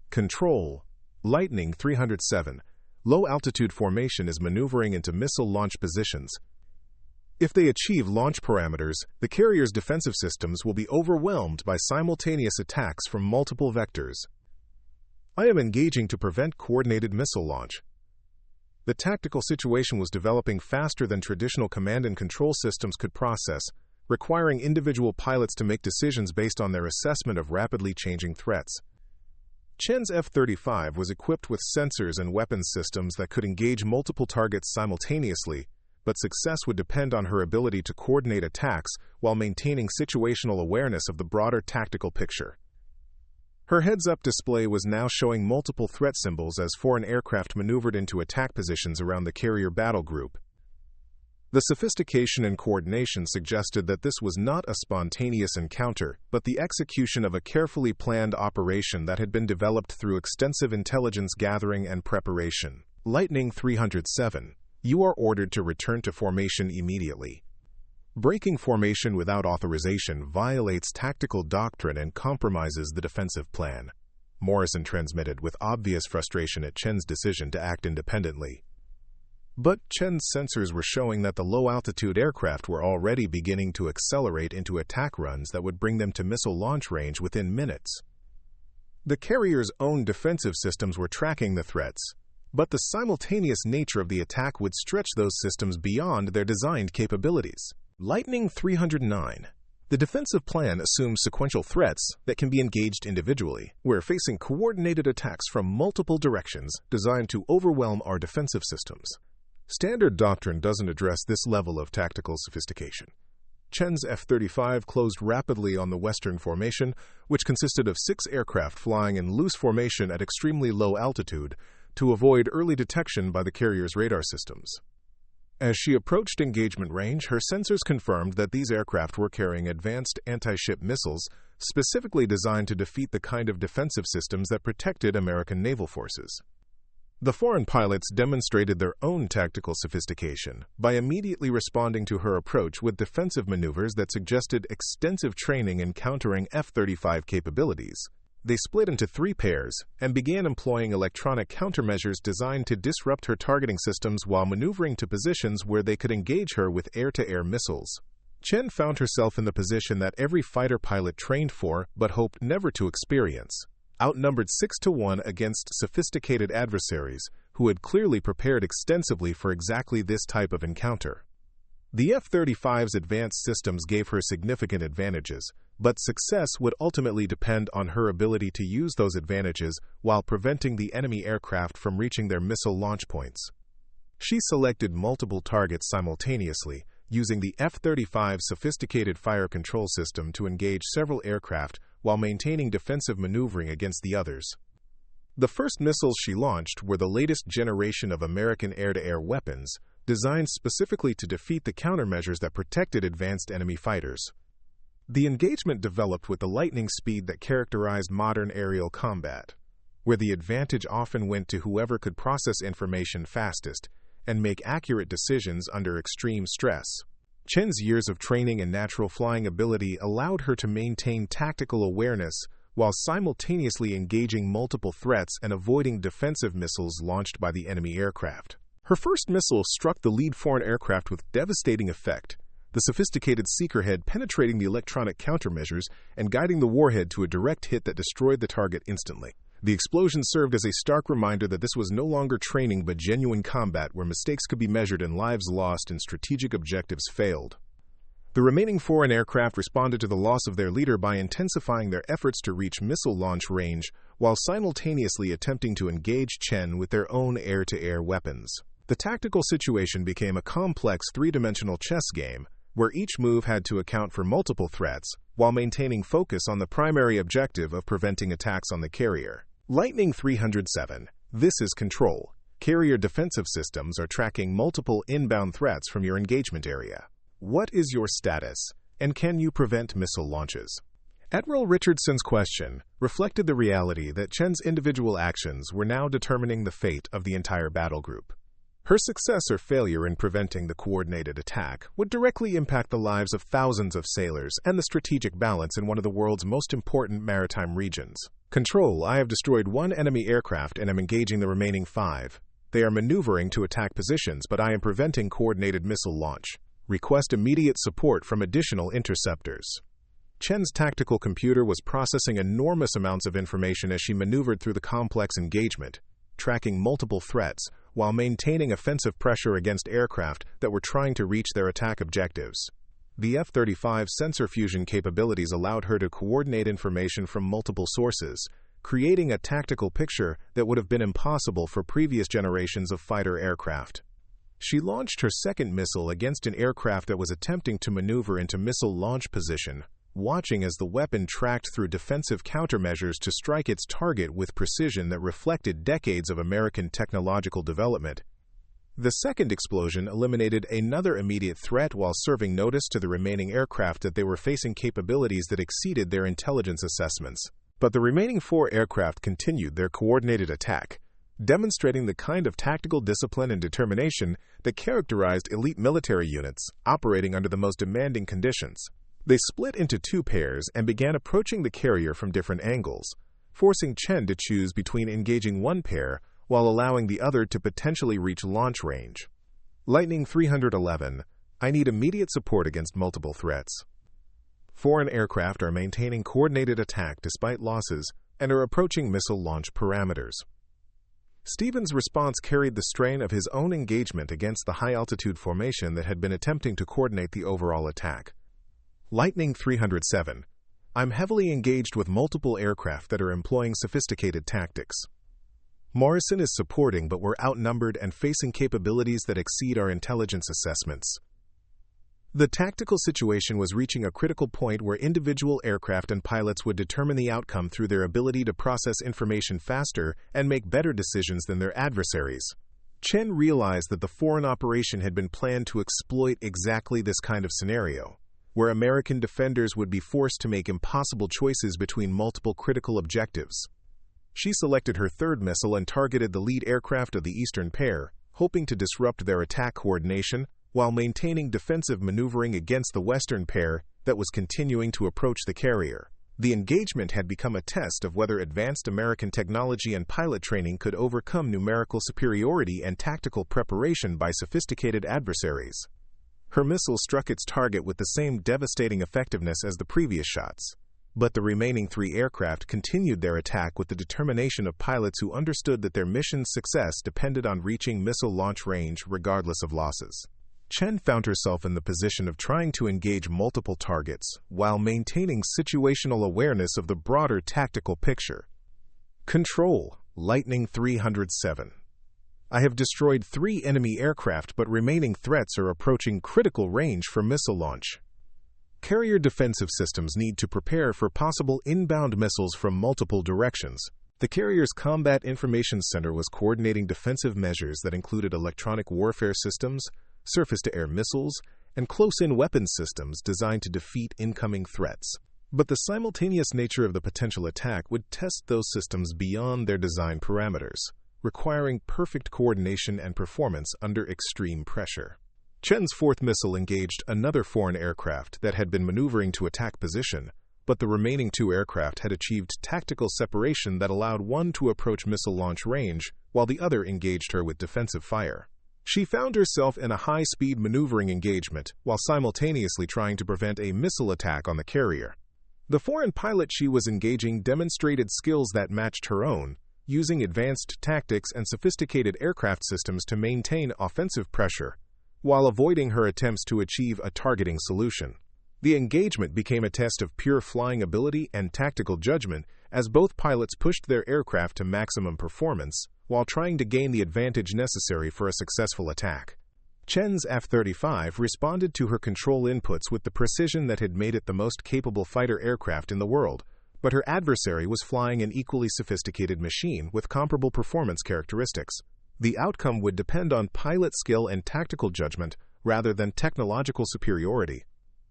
Control. Lightning 307. Low-altitude formation is maneuvering into missile launch positions. If they achieve launch parameters, the carrier's defensive systems will be overwhelmed by simultaneous attacks from multiple vectors. I am engaging to prevent coordinated missile launch. The tactical situation was developing faster than traditional command and control systems could process, requiring individual pilots to make decisions based on their assessment of rapidly changing threats. Chen's F-35 was equipped with sensors and weapons systems that could engage multiple targets simultaneously, but success would depend on her ability to coordinate attacks while maintaining situational awareness of the broader tactical picture. Her heads-up display was now showing multiple threat symbols as foreign aircraft maneuvered into attack positions around the carrier battle group. The sophistication and coordination suggested that this was not a spontaneous encounter, but the execution of a carefully planned operation that had been developed through extensive intelligence gathering and preparation. Lightning 307. You are ordered to return to formation immediately. Breaking formation without authorization violates tactical doctrine and compromises the defensive plan. Morrison transmitted with obvious frustration at Chen's decision to act independently. But Chen's sensors were showing that the low-altitude aircraft were already beginning to accelerate into attack runs that would bring them to missile launch range within minutes. The carrier's own defensive systems were tracking the threats, but the simultaneous nature of the attack would stretch those systems beyond their designed capabilities. Lightning 309. The defensive plan assumes sequential threats that can be engaged individually. We're facing coordinated attacks from multiple directions designed to overwhelm our defensive systems. Standard doctrine doesn't address this level of tactical sophistication. Chen's F-35 closed rapidly on the western formation, which consisted of 6 aircraft flying in loose formation at extremely low altitude to avoid early detection by the carrier's radar systems. As she approached engagement range, her sensors confirmed that these aircraft were carrying advanced anti-ship missiles specifically designed to defeat the kind of defensive systems that protected American naval forces. The foreign pilots demonstrated their own tactical sophistication by immediately responding to her approach with defensive maneuvers that suggested extensive training in countering F-35 capabilities. They split into 3 pairs and began employing electronic countermeasures designed to disrupt her targeting systems while maneuvering to positions where they could engage her with air-to-air missiles. Chen found herself in the position that every fighter pilot trained for but hoped never to experience. Outnumbered 6-1 against sophisticated adversaries who had clearly prepared extensively for exactly this type of encounter. The F-35's advanced systems gave her significant advantages, but success would ultimately depend on her ability to use those advantages while preventing the enemy aircraft from reaching their missile launch points. She selected multiple targets simultaneously, using the F-35's sophisticated fire control system to engage several aircraft while maintaining defensive maneuvering against the others. The first missiles she launched were the latest generation of American air-to-air weapons, designed specifically to defeat the countermeasures that protected advanced enemy fighters. The engagement developed with the lightning speed that characterized modern aerial combat, where the advantage often went to whoever could process information fastest and make accurate decisions under extreme stress. Chen's years of training and natural flying ability allowed her to maintain tactical awareness while simultaneously engaging multiple threats and avoiding defensive missiles launched by the enemy aircraft. Her first missile struck the lead foreign aircraft with devastating effect, the sophisticated seeker head penetrating the electronic countermeasures and guiding the warhead to a direct hit that destroyed the target instantly. The explosion served as a stark reminder that this was no longer training but genuine combat where mistakes could be measured and lives lost and strategic objectives failed. The remaining foreign aircraft responded to the loss of their leader by intensifying their efforts to reach missile launch range while simultaneously attempting to engage Chen with their own air-to-air weapons. The tactical situation became a complex three-dimensional chess game where each move had to account for multiple threats while maintaining focus on the primary objective of preventing attacks on the carrier. Lightning 307. This is control. Carrier defensive systems are tracking multiple inbound threats from your engagement area. What is your status, and can you prevent missile launches? Admiral Richardson's question reflected the reality that Chen's individual actions were now determining the fate of the entire battle group. Her success or failure in preventing the coordinated attack would directly impact the lives of thousands of sailors and the strategic balance in one of the world's most important maritime regions. Control: I have destroyed 1 enemy aircraft and am engaging the remaining 5. They are maneuvering to attack positions, but I am preventing coordinated missile launch. Request immediate support from additional interceptors. Chen's tactical computer was processing enormous amounts of information as she maneuvered through the complex engagement, tracking multiple threats while maintaining offensive pressure against aircraft that were trying to reach their attack objectives. The F-35's sensor fusion capabilities allowed her to coordinate information from multiple sources, creating a tactical picture that would have been impossible for previous generations of fighter aircraft. She launched her second missile against an aircraft that was attempting to maneuver into missile launch position, watching as the weapon tracked through defensive countermeasures to strike its target with precision that reflected decades of American technological development. The second explosion eliminated another immediate threat while serving notice to the remaining aircraft that they were facing capabilities that exceeded their intelligence assessments. But the remaining 4 aircraft continued their coordinated attack, demonstrating the kind of tactical discipline and determination that characterized elite military units operating under the most demanding conditions. They split into two pairs and began approaching the carrier from different angles, forcing Chen to choose between engaging one pair while allowing the other to potentially reach launch range. Lightning 311, I need immediate support against multiple threats. Foreign aircraft are maintaining coordinated attack despite losses and are approaching missile launch parameters. Stephen's response carried the strain of his own engagement against the high-altitude formation that had been attempting to coordinate the overall attack. Lightning 307, I'm heavily engaged with multiple aircraft that are employing sophisticated tactics. Morrison is supporting, but we're outnumbered and facing capabilities that exceed our intelligence assessments. The tactical situation was reaching a critical point where individual aircraft and pilots would determine the outcome through their ability to process information faster and make better decisions than their adversaries. Chen realized that the foreign operation had been planned to exploit exactly this kind of scenario, where American defenders would be forced to make impossible choices between multiple critical objectives. She selected her third missile and targeted the lead aircraft of the eastern pair, hoping to disrupt their attack coordination while maintaining defensive maneuvering against the western pair that was continuing to approach the carrier. The engagement had become a test of whether advanced American technology and pilot training could overcome numerical superiority and tactical preparation by sophisticated adversaries. Her missile struck its target with the same devastating effectiveness as the previous shots, but the remaining three aircraft continued their attack with the determination of pilots who understood that their mission's success depended on reaching missile launch range regardless of losses. Chen found herself in the position of trying to engage multiple targets while maintaining situational awareness of the broader tactical picture. Control, Lightning 307. I have destroyed 3 enemy aircraft, but remaining threats are approaching critical range for missile launch. Carrier defensive systems need to prepare for possible inbound missiles from multiple directions. The carrier's Combat Information Center was coordinating defensive measures that included electronic warfare systems, surface-to-air missiles, and close-in weapons systems designed to defeat incoming threats. But the simultaneous nature of the potential attack would test those systems beyond their design parameters, requiring perfect coordination and performance under extreme pressure. Chen's fourth missile engaged another foreign aircraft that had been maneuvering to attack position, but the remaining 2 aircraft had achieved tactical separation that allowed one to approach missile launch range, while the other engaged her with defensive fire. She found herself in a high-speed maneuvering engagement while simultaneously trying to prevent a missile attack on the carrier. The foreign pilot she was engaging demonstrated skills that matched her own, using advanced tactics and sophisticated aircraft systems to maintain offensive pressure, while avoiding her attempts to achieve a targeting solution. The engagement became a test of pure flying ability and tactical judgment as both pilots pushed their aircraft to maximum performance while trying to gain the advantage necessary for a successful attack. Chen's F-35 responded to her control inputs with the precision that had made it the most capable fighter aircraft in the world, but her adversary was flying an equally sophisticated machine with comparable performance characteristics. The outcome would depend on pilot skill and tactical judgment rather than technological superiority.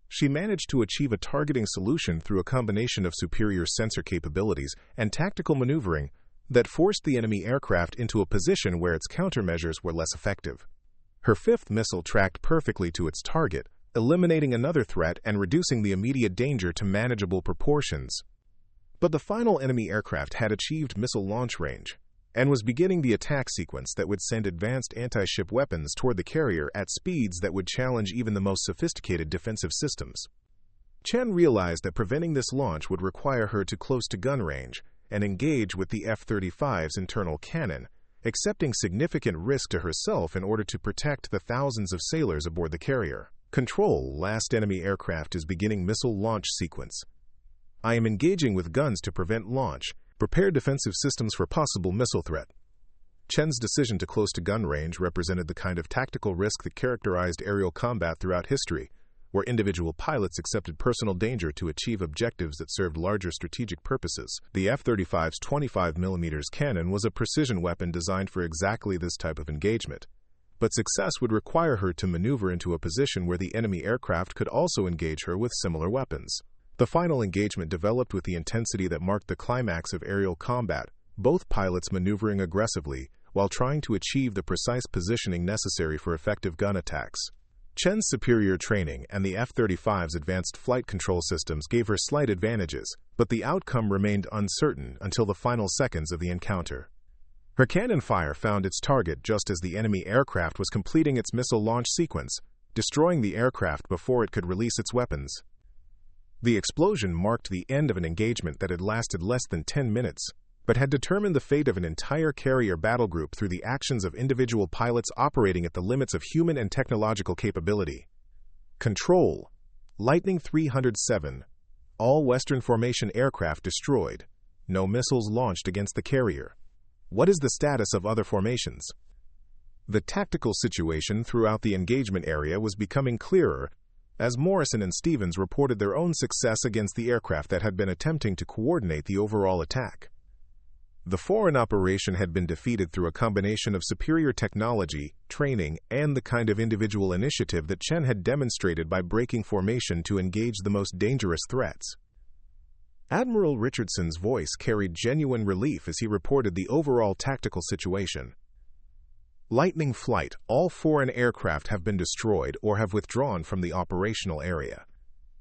She managed to achieve a targeting solution through a combination of superior sensor capabilities and tactical maneuvering that forced the enemy aircraft into a position where its countermeasures were less effective. Her fifth missile tracked perfectly to its target, eliminating another threat and reducing the immediate danger to manageable proportions. But the final enemy aircraft had achieved missile launch range and was beginning the attack sequence that would send advanced anti-ship weapons toward the carrier at speeds that would challenge even the most sophisticated defensive systems. Chen realized that preventing this launch would require her to close to gun range and engage with the F-35's internal cannon, accepting significant risk to herself in order to protect the thousands of sailors aboard the carrier. Control, last enemy aircraft is beginning missile launch sequence. I am engaging with guns to prevent launch. Prepare defensive systems for possible missile threat. Chen's decision to close to gun range represented the kind of tactical risk that characterized aerial combat throughout history, where individual pilots accepted personal danger to achieve objectives that served larger strategic purposes. The F-35's 25mm cannon was a precision weapon designed for exactly this type of engagement, but success would require her to maneuver into a position where the enemy aircraft could also engage her with similar weapons. The final engagement developed with the intensity that marked the climax of aerial combat, both pilots maneuvering aggressively while trying to achieve the precise positioning necessary for effective gun attacks. Chen's superior training and the F-35's advanced flight control systems gave her slight advantages, but the outcome remained uncertain until the final seconds of the encounter. Her cannon fire found its target just as the enemy aircraft was completing its missile launch sequence, destroying the aircraft before it could release its weapons. The explosion marked the end of an engagement that had lasted less than 10 minutes, but had determined the fate of an entire carrier battle group through the actions of individual pilots operating at the limits of human and technological capability. Control: Lightning 307. All Western formation aircraft destroyed. No missiles launched against the carrier. What is the status of other formations? The tactical situation throughout the engagement area was becoming clearer as Morrison and Stevens reported their own success against the aircraft that had been attempting to coordinate the overall attack. The foreign operation had been defeated through a combination of superior technology, training, and the kind of individual initiative that Chen had demonstrated by breaking formation to engage the most dangerous threats. Admiral Richardson's voice carried genuine relief as he reported the overall tactical situation. Lightning Flight: all foreign aircraft have been destroyed or have withdrawn from the operational area.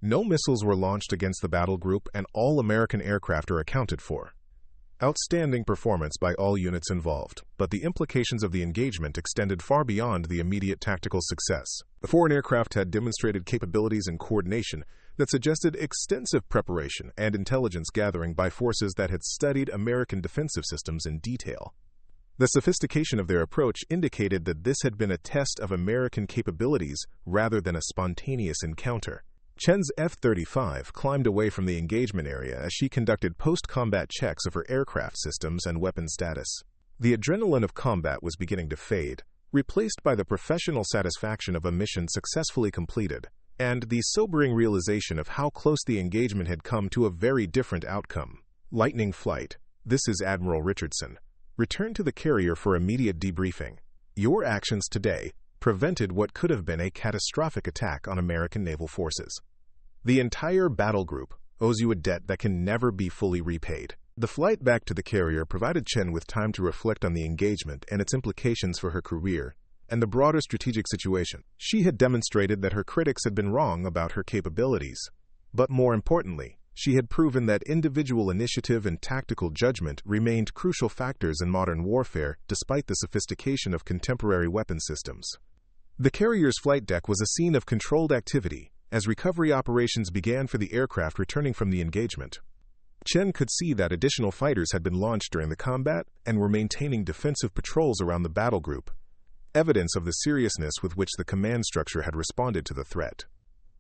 No missiles were launched against the battle group and all American aircraft are accounted for. Outstanding performance by all units involved, but the implications of the engagement extended far beyond the immediate tactical success. The foreign aircraft had demonstrated capabilities and coordination that suggested extensive preparation and intelligence gathering by forces that had studied American defensive systems in detail. The sophistication of their approach indicated that this had been a test of American capabilities rather than a spontaneous encounter. Chen's F-35 climbed away from the engagement area as she conducted post-combat checks of her aircraft systems and weapon status. The adrenaline of combat was beginning to fade, replaced by the professional satisfaction of a mission successfully completed, and the sobering realization of how close the engagement had come to a very different outcome. Lightning Flight: this is Admiral Richardson. Return to the carrier for immediate debriefing. Your actions today prevented what could have been a catastrophic attack on American naval forces. The entire battle group owes you a debt that can never be fully repaid. The flight back to the carrier provided Chen with time to reflect on the engagement and its implications for her career and the broader strategic situation. She had demonstrated that her critics had been wrong about her capabilities, but more importantly, she had proven that individual initiative and tactical judgment remained crucial factors in modern warfare despite the sophistication of contemporary weapon systems. The carrier's flight deck was a scene of controlled activity as recovery operations began for the aircraft returning from the engagement. Chen could see that additional fighters had been launched during the combat and were maintaining defensive patrols around the battle group, evidence of the seriousness with which the command structure had responded to the threat.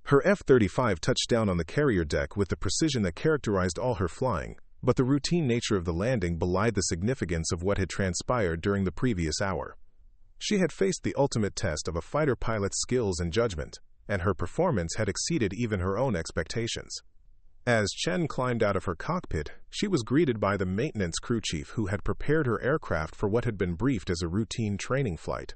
Her F-35 touched down on the carrier deck with the precision that characterized all her flying, but the routine nature of the landing belied the significance of what had transpired during the previous hour. She had faced the ultimate test of a fighter pilot's skills and judgment, and her performance had exceeded even her own expectations. As Chen climbed out of her cockpit, she was greeted by the maintenance crew chief who had prepared her aircraft for what had been briefed as a routine training flight.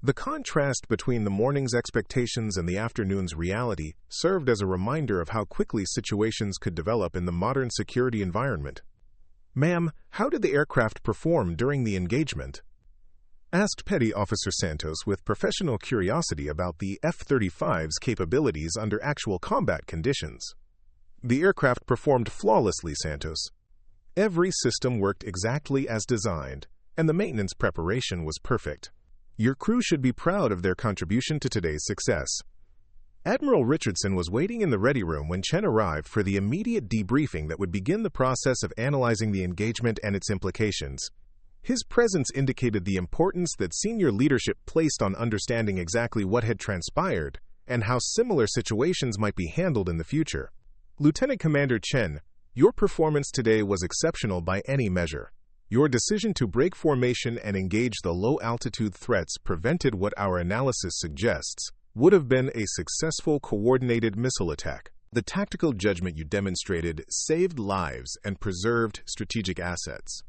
The contrast between the morning's expectations and the afternoon's reality served as a reminder of how quickly situations could develop in the modern security environment. "Ma'am, how did the aircraft perform during the engagement?" asked Petty Officer Santos with professional curiosity about the F-35's capabilities under actual combat conditions. "The aircraft performed flawlessly, Santos. Every system worked exactly as designed, and the maintenance preparation was perfect. Your crew should be proud of their contribution to today's success." Admiral Richardson was waiting in the ready room when Chen arrived for the immediate debriefing that would begin the process of analyzing the engagement and its implications. His presence indicated the importance that senior leadership placed on understanding exactly what had transpired and how similar situations might be handled in the future. "Lieutenant Commander Chen, your performance today was exceptional by any measure. Your decision to break formation and engage the low-altitude threats prevented what our analysis suggests would have been a successful coordinated missile attack. The tactical judgment you demonstrated saved lives and preserved strategic assets."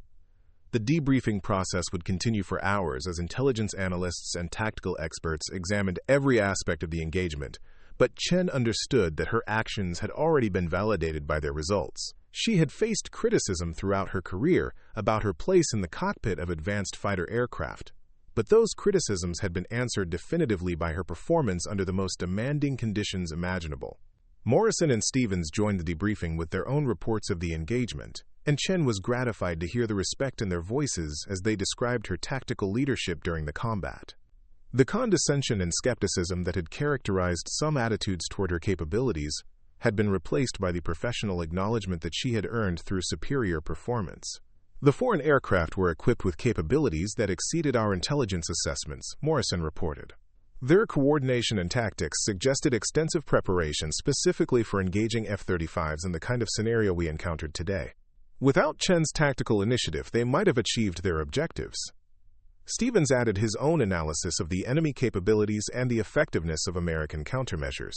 The debriefing process would continue for hours as intelligence analysts and tactical experts examined every aspect of the engagement, but Chen understood that her actions had already been validated by their results. She had faced criticism throughout her career about her place in the cockpit of advanced fighter aircraft, but those criticisms had been answered definitively by her performance under the most demanding conditions imaginable. Morrison and Stevens joined the debriefing with their own reports of the engagement, and Chen was gratified to hear the respect in their voices as they described her tactical leadership during the combat. The condescension and skepticism that had characterized some attitudes toward her capabilities had been replaced by the professional acknowledgement that she had earned through superior performance. The foreign aircraft were equipped with capabilities that exceeded our intelligence assessments, Morrison reported. Their coordination and tactics suggested extensive preparation specifically for engaging F-35s in the kind of scenario we encountered today. Without Chen's tactical initiative, they might have achieved their objectives. Stevens added his own analysis of the enemy capabilities and the effectiveness of American countermeasures.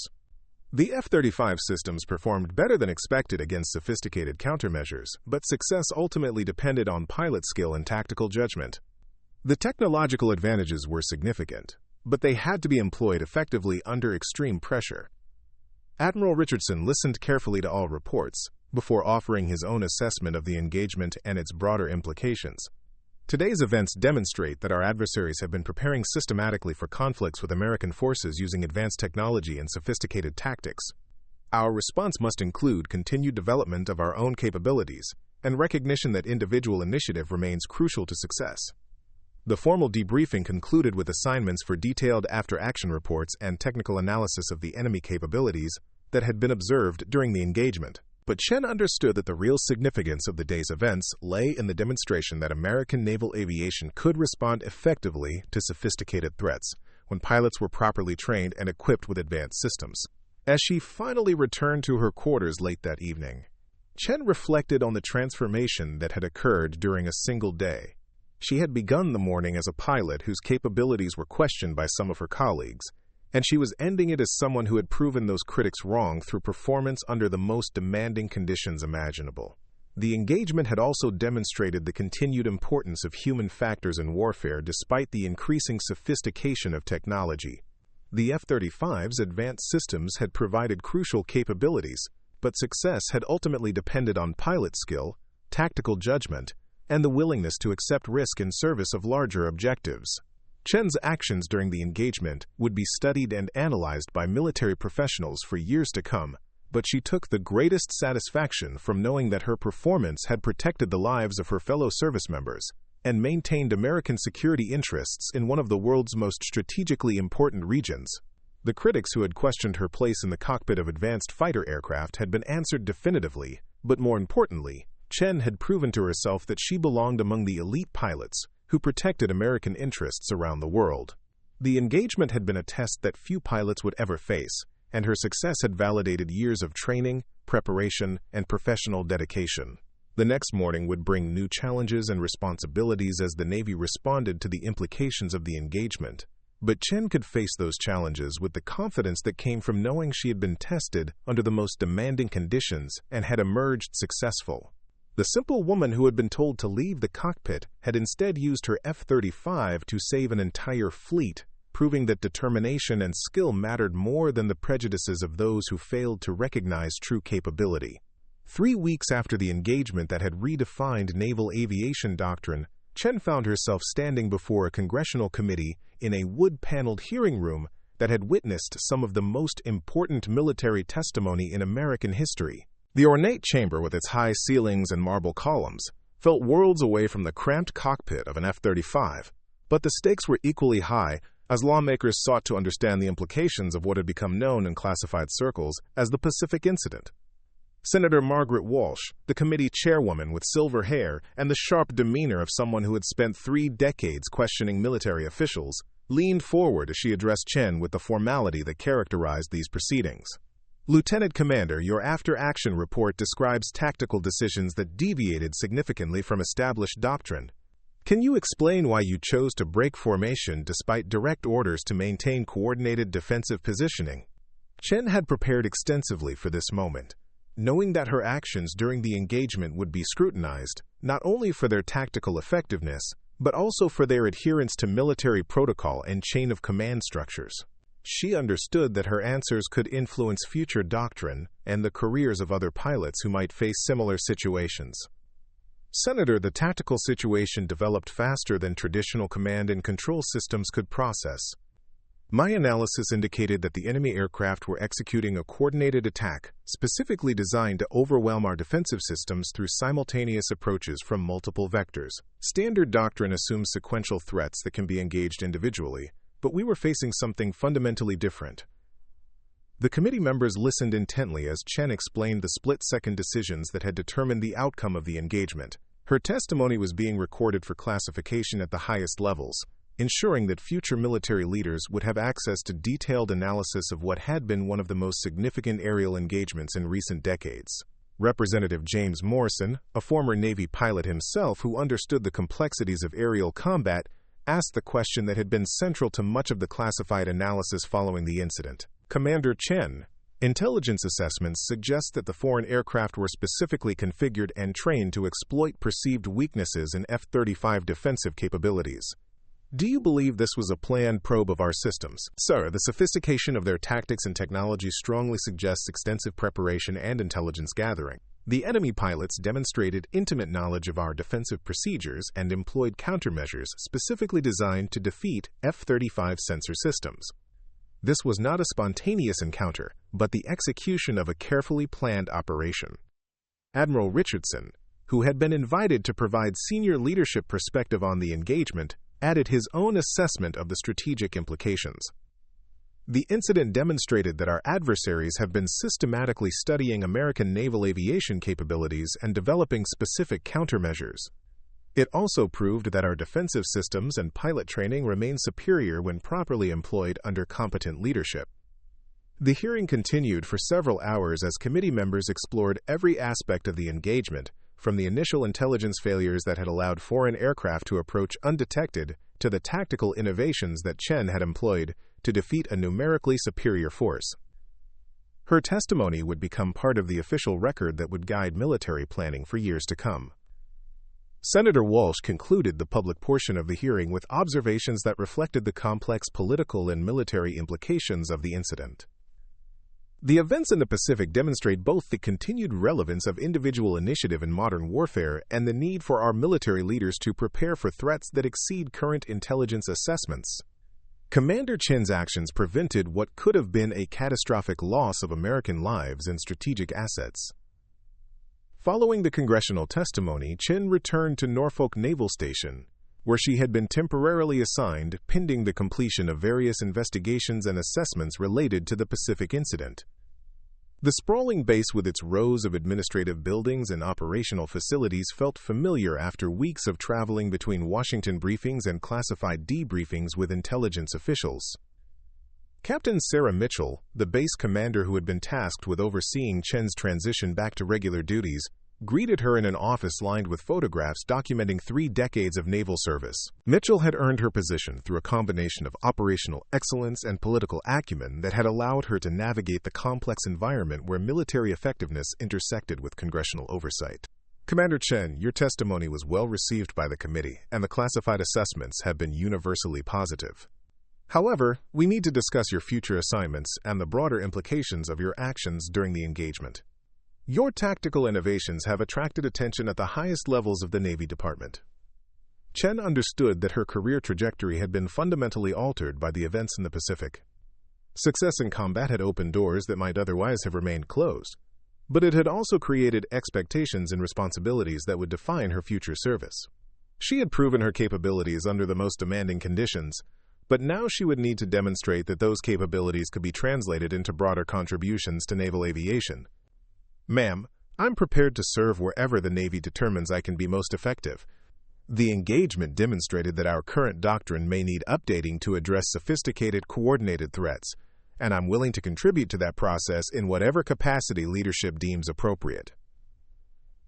The F-35 systems performed better than expected against sophisticated countermeasures, but success ultimately depended on pilot skill and tactical judgment. The technological advantages were significant, but they had to be employed effectively under extreme pressure. Admiral Richardson listened carefully to all reports before offering his own assessment of the engagement and its broader implications. Today's events demonstrate that our adversaries have been preparing systematically for conflicts with American forces using advanced technology and sophisticated tactics. Our response must include continued development of our own capabilities and recognition that individual initiative remains crucial to success. The formal debriefing concluded with assignments for detailed after-action reports and technical analysis of the enemy capabilities that had been observed during the engagement. But Chen understood that the real significance of the day's events lay in the demonstration that American naval aviation could respond effectively to sophisticated threats when pilots were properly trained and equipped with advanced systems. As she finally returned to her quarters late that evening, Chen reflected on the transformation that had occurred during a single day. She had begun the morning as a pilot whose capabilities were questioned by some of her colleagues, and she was ending it as someone who had proven those critics wrong through performance under the most demanding conditions imaginable. The engagement had also demonstrated the continued importance of human factors in warfare despite the increasing sophistication of technology. The F-35's advanced systems had provided crucial capabilities, but success had ultimately depended on pilot skill, tactical judgment, and the willingness to accept risk in service of larger objectives. Chen's actions during the engagement would be studied and analyzed by military professionals for years to come, but she took the greatest satisfaction from knowing that her performance had protected the lives of her fellow service members and maintained American security interests in one of the world's most strategically important regions. The critics who had questioned her place in the cockpit of advanced fighter aircraft had been answered definitively, but more importantly, Chen had proven to herself that she belonged among the elite pilots who protected American interests around the world. The engagement had been a test that few pilots would ever face, and her success had validated years of training, preparation, and professional dedication. The next morning would bring new challenges and responsibilities as the Navy responded to the implications of the engagement. But Chen could face those challenges with the confidence that came from knowing she had been tested under the most demanding conditions and had emerged successful. The simple woman who had been told to leave the cockpit had instead used her F-35 to save an entire fleet, proving that determination and skill mattered more than the prejudices of those who failed to recognize true capability. 3 weeks after the engagement that had redefined naval aviation doctrine, Chen found herself standing before a congressional committee in a wood-paneled hearing room that had witnessed some of the most important military testimony in American history. The ornate chamber, with its high ceilings and marble columns, felt worlds away from the cramped cockpit of an F-35, but the stakes were equally high as lawmakers sought to understand the implications of what had become known in classified circles as the Pacific Incident. Senator Margaret Walsh, the committee chairwoman with silver hair and the sharp demeanor of someone who had spent 3 decades questioning military officials, leaned forward as she addressed Chen with the formality that characterized these proceedings. Lieutenant Commander, your after-action report describes tactical decisions that deviated significantly from established doctrine. Can you explain why you chose to break formation despite direct orders to maintain coordinated defensive positioning? Chen had prepared extensively for this moment, knowing that her actions during the engagement would be scrutinized, not only for their tactical effectiveness, but also for their adherence to military protocol and chain of command structures. She understood that her answers could influence future doctrine and the careers of other pilots who might face similar situations. Senator, the tactical situation developed faster than traditional command and control systems could process. My analysis indicated that the enemy aircraft were executing a coordinated attack, specifically designed to overwhelm our defensive systems through simultaneous approaches from multiple vectors. Standard doctrine assumes sequential threats that can be engaged individually, but we were facing something fundamentally different. The committee members listened intently as Chen explained the split-second decisions that had determined the outcome of the engagement. Her testimony was being recorded for classification at the highest levels, ensuring that future military leaders would have access to detailed analysis of what had been one of the most significant aerial engagements in recent decades. Representative James Morrison, a former Navy pilot himself who understood the complexities of aerial combat, asked the question that had been central to much of the classified analysis following the incident. Commander Chen, intelligence assessments suggest that the foreign aircraft were specifically configured and trained to exploit perceived weaknesses in F-35 defensive capabilities. Do you believe this was a planned probe of our systems? Sir, the sophistication of their tactics and technology strongly suggests extensive preparation and intelligence gathering. The enemy pilots demonstrated intimate knowledge of our defensive procedures and employed countermeasures specifically designed to defeat F-35 sensor systems. This was not a spontaneous encounter, but the execution of a carefully planned operation. Admiral Richardson, who had been invited to provide senior leadership perspective on the engagement, added his own assessment of the strategic implications. The incident demonstrated that our adversaries have been systematically studying American naval aviation capabilities and developing specific countermeasures. It also proved that our defensive systems and pilot training remain superior when properly employed under competent leadership. The hearing continued for several hours as committee members explored every aspect of the engagement, from the initial intelligence failures that had allowed foreign aircraft to approach undetected to the tactical innovations that Chen had employed to defeat a numerically superior force. Her testimony would become part of the official record that would guide military planning for years to come. Senator Walsh concluded the public portion of the hearing with observations that reflected the complex political and military implications of the incident. The events in the Pacific demonstrate both the continued relevance of individual initiative in modern warfare and the need for our military leaders to prepare for threats that exceed current intelligence assessments. Commander Chen's actions prevented what could have been a catastrophic loss of American lives and strategic assets. Following the congressional testimony, Chen returned to Norfolk Naval Station, where she had been temporarily assigned pending the completion of various investigations and assessments related to the Pacific incident. The sprawling base with its rows of administrative buildings and operational facilities felt familiar after weeks of traveling between Washington briefings and classified debriefings with intelligence officials. Captain Sarah Mitchell, the base commander who had been tasked with overseeing Chen's transition back to regular duties, greeted her in an office lined with photographs documenting 3 decades of naval service. Mitchell had earned her position through a combination of operational excellence and political acumen that had allowed her to navigate the complex environment where military effectiveness intersected with congressional oversight. Commander Chen, your testimony was well received by the committee, and the classified assessments have been universally positive. However, we need to discuss your future assignments and the broader implications of your actions during the engagement. Your tactical innovations have attracted attention at the highest levels of the Navy Department. Chen understood that her career trajectory had been fundamentally altered by the events in the Pacific. Success in combat had opened doors that might otherwise have remained closed, but it had also created expectations and responsibilities that would define her future service. She had proven her capabilities under the most demanding conditions, but now she would need to demonstrate that those capabilities could be translated into broader contributions to naval aviation. Ma'am, I'm prepared to serve wherever the Navy determines I can be most effective. The engagement demonstrated that our current doctrine may need updating to address sophisticated, coordinated threats, and I'm willing to contribute to that process in whatever capacity leadership deems appropriate.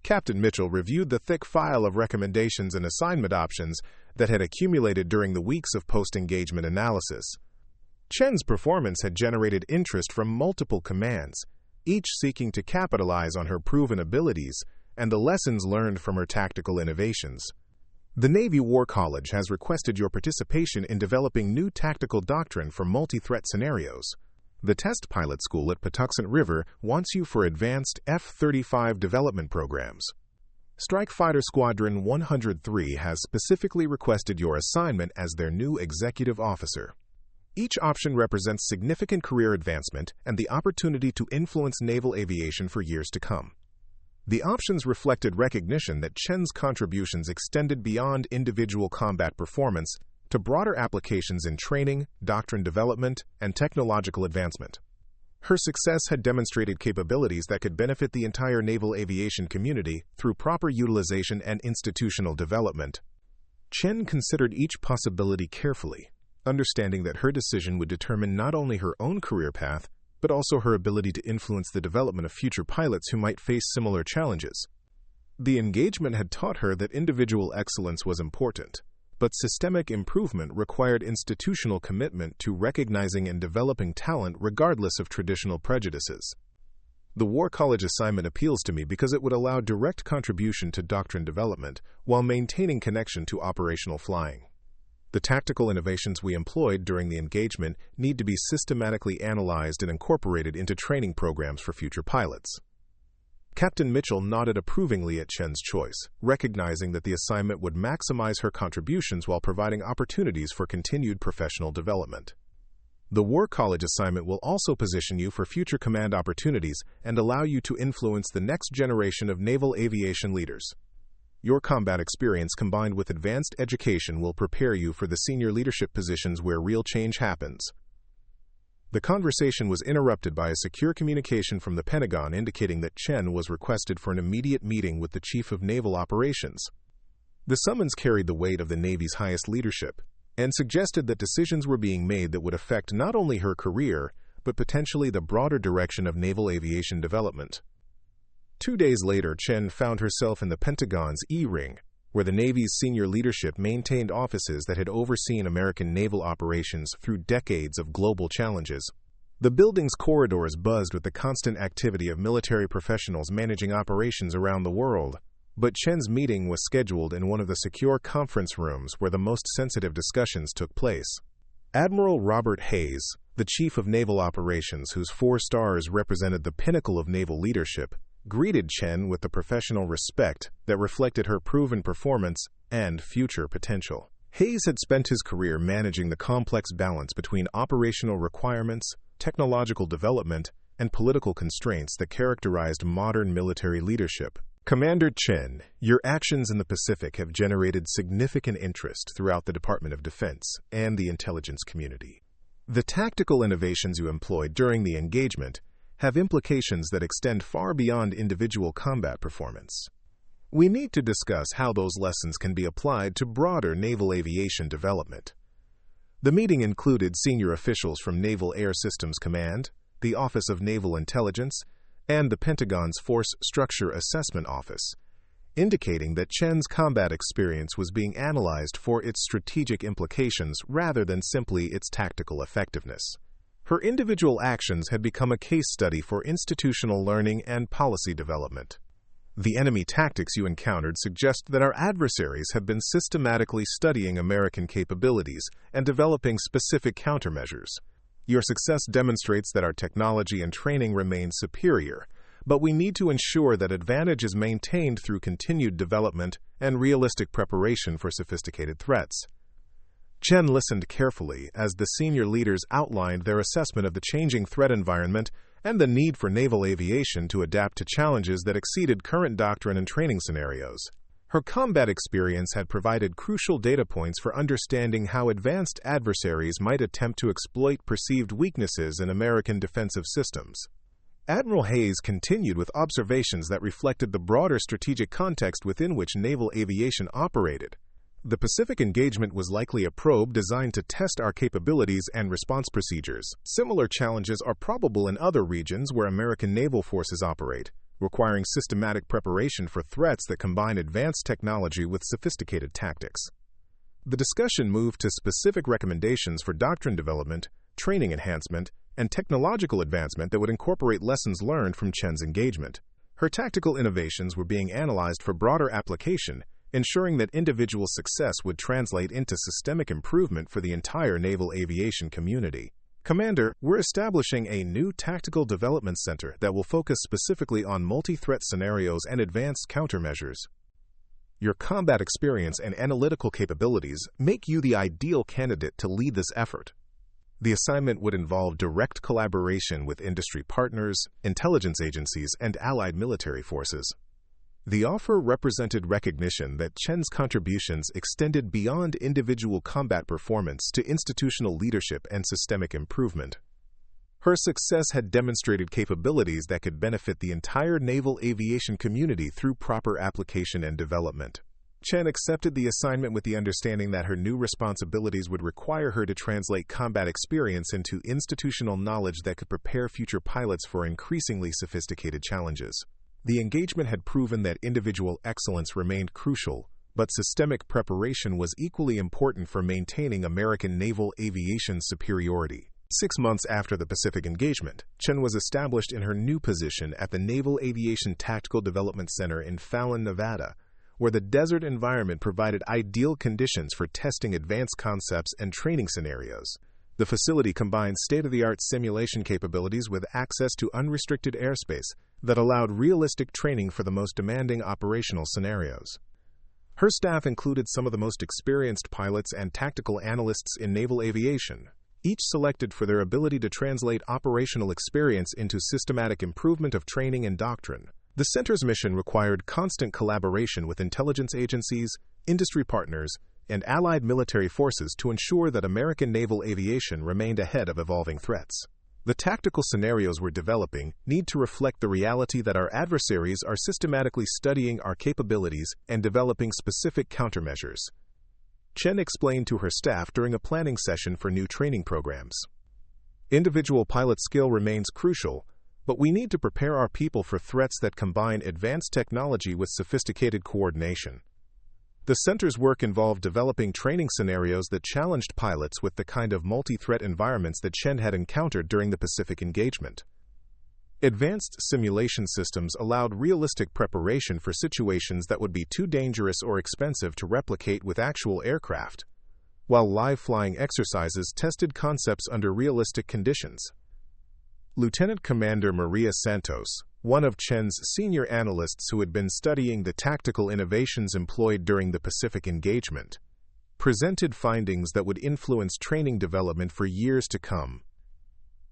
Captain Mitchell reviewed the thick file of recommendations and assignment options that had accumulated during the weeks of post-engagement analysis. Chen's performance had generated interest from multiple commands, each seeking to capitalize on her proven abilities and the lessons learned from her tactical innovations. The Navy War College has requested your participation in developing new tactical doctrine for multi-threat scenarios. The test pilot school at Patuxent River wants you for advanced F-35 development programs. Strike Fighter Squadron 103 has specifically requested your assignment as their new executive officer. Each option represents significant career advancement and the opportunity to influence naval aviation for years to come. The options reflected recognition that Chen's contributions extended beyond individual combat performance to broader applications in training, doctrine development, and technological advancement. Her success had demonstrated capabilities that could benefit the entire naval aviation community through proper utilization and institutional development. Chen considered each possibility carefully, understanding that her decision would determine not only her own career path, but also her ability to influence the development of future pilots who might face similar challenges. The engagement had taught her that individual excellence was important, but systemic improvement required institutional commitment to recognizing and developing talent regardless of traditional prejudices. The War College assignment appeals to me because it would allow direct contribution to doctrine development while maintaining connection to operational flying. The tactical innovations we employed during the engagement need to be systematically analyzed and incorporated into training programs for future pilots. Captain Mitchell nodded approvingly at Chen's choice, recognizing that the assignment would maximize her contributions while providing opportunities for continued professional development. The War College assignment will also position you for future command opportunities and allow you to influence the next generation of naval aviation leaders. Your combat experience combined with advanced education will prepare you for the senior leadership positions where real change happens. The conversation was interrupted by a secure communication from the Pentagon indicating that Chen was requested for an immediate meeting with the Chief of Naval Operations. The summons carried the weight of the Navy's highest leadership and suggested that decisions were being made that would affect not only her career, but potentially the broader direction of naval aviation development. 2 days later, Chen found herself in the Pentagon's E-Ring, where the Navy's senior leadership maintained offices that had overseen American naval operations through decades of global challenges. The building's corridors buzzed with the constant activity of military professionals managing operations around the world, but Chen's meeting was scheduled in one of the secure conference rooms where the most sensitive discussions took place. Admiral Robert Hayes, the Chief of Naval Operations whose 4 stars represented the pinnacle of naval leadership, greeted Chen with the professional respect that reflected her proven performance and future potential. Hayes had spent his career managing the complex balance between operational requirements, technological development, and political constraints that characterized modern military leadership. Commander Chen, your actions in the Pacific have generated significant interest throughout the Department of Defense and the intelligence community. The tactical innovations you employed during the engagement have implications that extend far beyond individual combat performance. We need to discuss how those lessons can be applied to broader naval aviation development. The meeting included senior officials from Naval Air Systems Command, the Office of Naval Intelligence, and the Pentagon's Force Structure Assessment Office, indicating that Chen's combat experience was being analyzed for its strategic implications rather than simply its tactical effectiveness. Her individual actions had become a case study for institutional learning and policy development. The enemy tactics you encountered suggest that our adversaries have been systematically studying American capabilities and developing specific countermeasures. Your success demonstrates that our technology and training remain superior, but we need to ensure that advantage is maintained through continued development and realistic preparation for sophisticated threats. Chen listened carefully as the senior leaders outlined their assessment of the changing threat environment and the need for naval aviation to adapt to challenges that exceeded current doctrine and training scenarios. Her combat experience had provided crucial data points for understanding how advanced adversaries might attempt to exploit perceived weaknesses in American defensive systems. Admiral Hayes continued with observations that reflected the broader strategic context within which naval aviation operated. The Pacific engagement was likely a probe designed to test our capabilities and response procedures. Similar challenges are probable in other regions where American naval forces operate, requiring systematic preparation for threats that combine advanced technology with sophisticated tactics. The discussion moved to specific recommendations for doctrine development, training enhancement, and technological advancement that would incorporate lessons learned from Chen's engagement. Her tactical innovations were being analyzed for broader application, ensuring that individual success would translate into systemic improvement for the entire naval aviation community. Commander, we're establishing a new tactical development center that will focus specifically on multi-threat scenarios and advanced countermeasures. Your combat experience and analytical capabilities make you the ideal candidate to lead this effort. The assignment would involve direct collaboration with industry partners, intelligence agencies, and allied military forces. The offer represented recognition that Chen's contributions extended beyond individual combat performance to institutional leadership and systemic improvement. Her success had demonstrated capabilities that could benefit the entire naval aviation community through proper application and development. Chen accepted the assignment with the understanding that her new responsibilities would require her to translate combat experience into institutional knowledge that could prepare future pilots for increasingly sophisticated challenges. The engagement had proven that individual excellence remained crucial, but systemic preparation was equally important for maintaining American naval aviation superiority. 6 months after the Pacific engagement, Chen was established in her new position at the Naval Aviation Tactical Development Center in Fallon, Nevada, where the desert environment provided ideal conditions for testing advanced concepts and training scenarios. The facility combined state-of-the-art simulation capabilities with access to unrestricted airspace that allowed realistic training for the most demanding operational scenarios. Her staff included some of the most experienced pilots and tactical analysts in naval aviation, each selected for their ability to translate operational experience into systematic improvement of training and doctrine. The center's mission required constant collaboration with intelligence agencies, industry partners, and allied military forces to ensure that American naval aviation remained ahead of evolving threats. The tactical scenarios we're developing need to reflect the reality that our adversaries are systematically studying our capabilities and developing specific countermeasures, Chen explained to her staff during a planning session for new training programs. Individual pilot skill remains crucial, but we need to prepare our people for threats that combine advanced technology with sophisticated coordination. The center's work involved developing training scenarios that challenged pilots with the kind of multi-threat environments that Chen had encountered during the Pacific engagement. Advanced simulation systems allowed realistic preparation for situations that would be too dangerous or expensive to replicate with actual aircraft, while live flying exercises tested concepts under realistic conditions. Lieutenant Commander Maria Santos, one of Chen's senior analysts who had been studying the tactical innovations employed during the Pacific engagement, presented findings that would influence training development for years to come.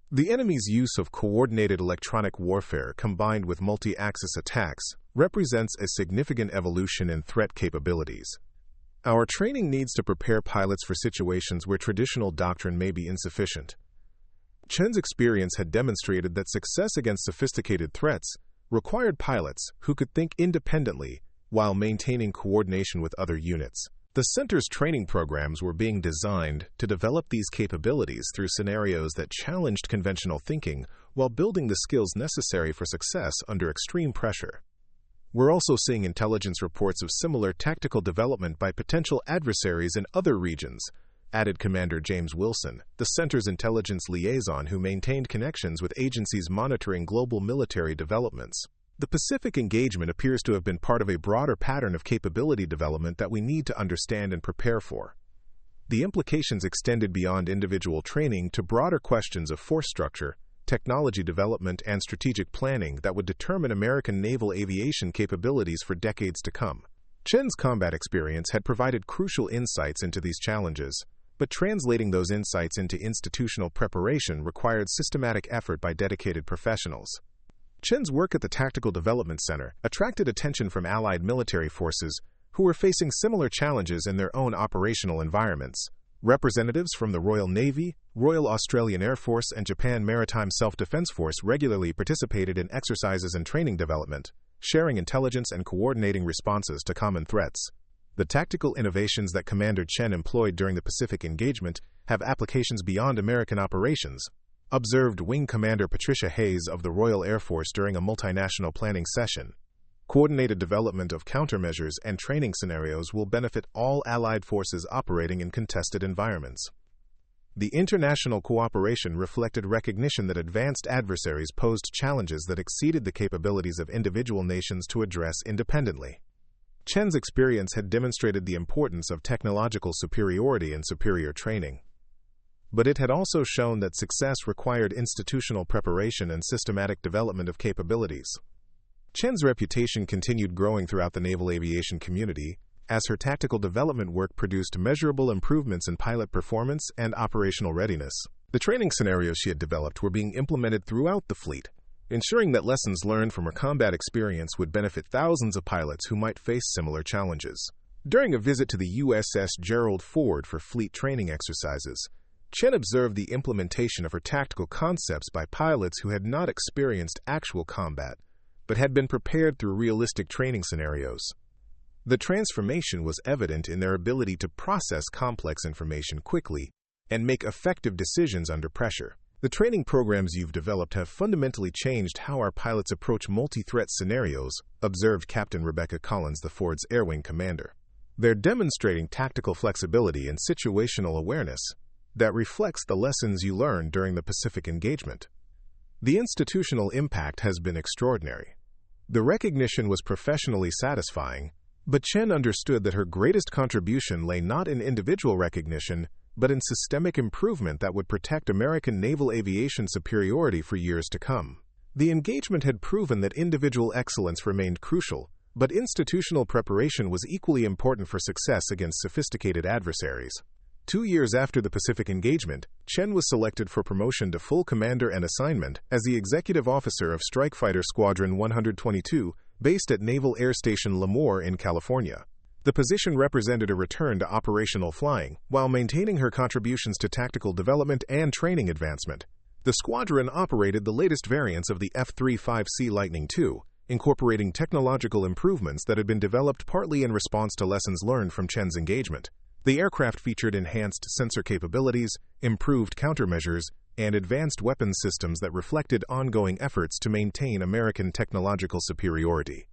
The enemy's use of coordinated electronic warfare combined with multi-axis attacks represents a significant evolution in threat capabilities. Our training needs to prepare pilots for situations where traditional doctrine may be insufficient. Chen's experience had demonstrated that success against sophisticated threats required pilots who could think independently while maintaining coordination with other units. The center's training programs were being designed to develop these capabilities through scenarios that challenged conventional thinking while building the skills necessary for success under extreme pressure. We're also seeing intelligence reports of similar tactical development by potential adversaries in other regions, added Commander James Wilson, the center's intelligence liaison who maintained connections with agencies monitoring global military developments. The Pacific engagement appears to have been part of a broader pattern of capability development that we need to understand and prepare for. The implications extended beyond individual training to broader questions of force structure, technology development, and strategic planning that would determine American naval aviation capabilities for decades to come. Chen's combat experience had provided crucial insights into these challenges, but translating those insights into institutional preparation required systematic effort by dedicated professionals. Chen's work at the Tactical Development Center attracted attention from allied military forces who were facing similar challenges in their own operational environments. Representatives from the Royal Navy, Royal Australian Air Force, and Japan Maritime Self-Defense Force regularly participated in exercises and training development, sharing intelligence and coordinating responses to common threats. The tactical innovations that Commander Chen employed during the Pacific engagement have applications beyond American operations, observed Wing Commander Patricia Hayes of the Royal Air Force during a multinational planning session. Coordinated development of countermeasures and training scenarios will benefit all allied forces operating in contested environments. The international cooperation reflected recognition that advanced adversaries posed challenges that exceeded the capabilities of individual nations to address independently. Chen's experience had demonstrated the importance of technological superiority and superior training. But it had also shown that success required institutional preparation and systematic development of capabilities. Chen's reputation continued growing throughout the naval aviation community, as her tactical development work produced measurable improvements in pilot performance and operational readiness. The training scenarios she had developed were being implemented throughout the fleet, ensuring that lessons learned from her combat experience would benefit thousands of pilots who might face similar challenges. During a visit to the USS Gerald Ford for fleet training exercises, Chen observed the implementation of her tactical concepts by pilots who had not experienced actual combat, but had been prepared through realistic training scenarios. The transformation was evident in their ability to process complex information quickly and make effective decisions under pressure. The training programs you've developed have fundamentally changed how our pilots approach multi-threat scenarios, observed Captain Rebecca Collins, the Ford's Air Wing commander. They're demonstrating tactical flexibility and situational awareness that reflects the lessons you learned during the Pacific engagement. The institutional impact has been extraordinary. The recognition was professionally satisfying, but Chen understood that her greatest contribution lay not in individual recognition, but in systemic improvement that would protect American naval aviation superiority for years to come. The engagement had proven that individual excellence remained crucial, but institutional preparation was equally important for success against sophisticated adversaries. 2 years after the Pacific engagement, Chen was selected for promotion to full commander and assignment as the executive officer of Strike Fighter Squadron 122, based at Naval Air Station Lemoore in California. The position represented a return to operational flying, while maintaining her contributions to tactical development and training advancement. The squadron operated the latest variants of the F-35C Lightning II, incorporating technological improvements that had been developed partly in response to lessons learned from Chen's engagement. The aircraft featured enhanced sensor capabilities, improved countermeasures, and advanced weapons systems that reflected ongoing efforts to maintain American technological superiority.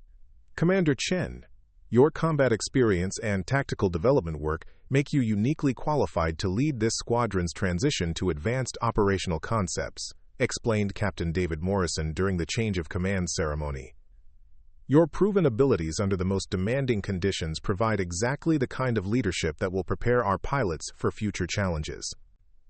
Commander Chen, your combat experience and tactical development work make you uniquely qualified to lead this squadron's transition to advanced operational concepts, explained Captain David Morrison during the change of command ceremony. Your proven abilities under the most demanding conditions provide exactly the kind of leadership that will prepare our pilots for future challenges.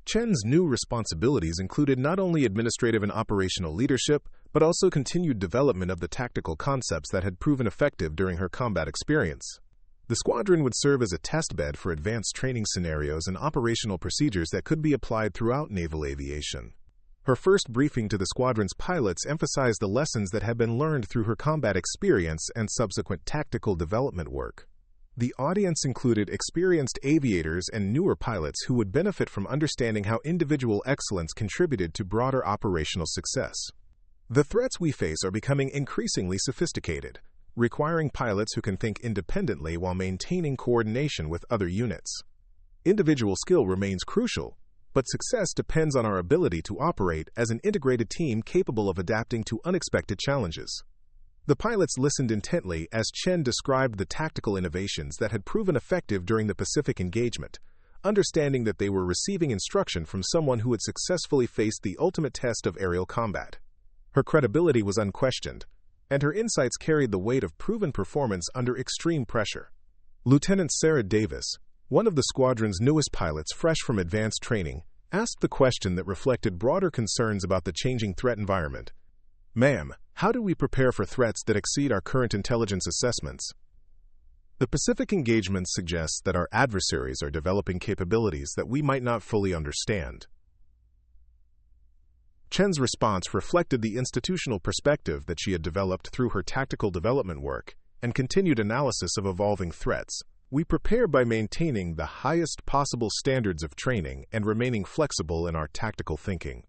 Chen's new responsibilities included not only administrative and operational leadership, but also continued development of the tactical concepts that had proven effective during her combat experience. The squadron would serve as a testbed for advanced training scenarios and operational procedures that could be applied throughout naval aviation. Her first briefing to the squadron's pilots emphasized the lessons that had been learned through her combat experience and subsequent tactical development work. The audience included experienced aviators and newer pilots who would benefit from understanding how individual excellence contributed to broader operational success. The threats we face are becoming increasingly sophisticated, requiring pilots who can think independently while maintaining coordination with other units. Individual skill remains crucial, but success depends on our ability to operate as an integrated team capable of adapting to unexpected challenges. The pilots listened intently as Chen described the tactical innovations that had proven effective during the Pacific engagement, understanding that they were receiving instruction from someone who had successfully faced the ultimate test of aerial combat. Her credibility was unquestioned, and her insights carried the weight of proven performance under extreme pressure. Lieutenant Sarah Davis, one of the squadron's newest pilots fresh from advanced training, asked the question that reflected broader concerns about the changing threat environment. "Ma'am, how do we prepare for threats that exceed our current intelligence assessments?" The Pacific engagement suggests that our adversaries are developing capabilities that we might not fully understand. Chen's response reflected the institutional perspective that she had developed through her tactical development work and continued analysis of evolving threats. We prepare by maintaining the highest possible standards of training and remaining flexible in our tactical thinking.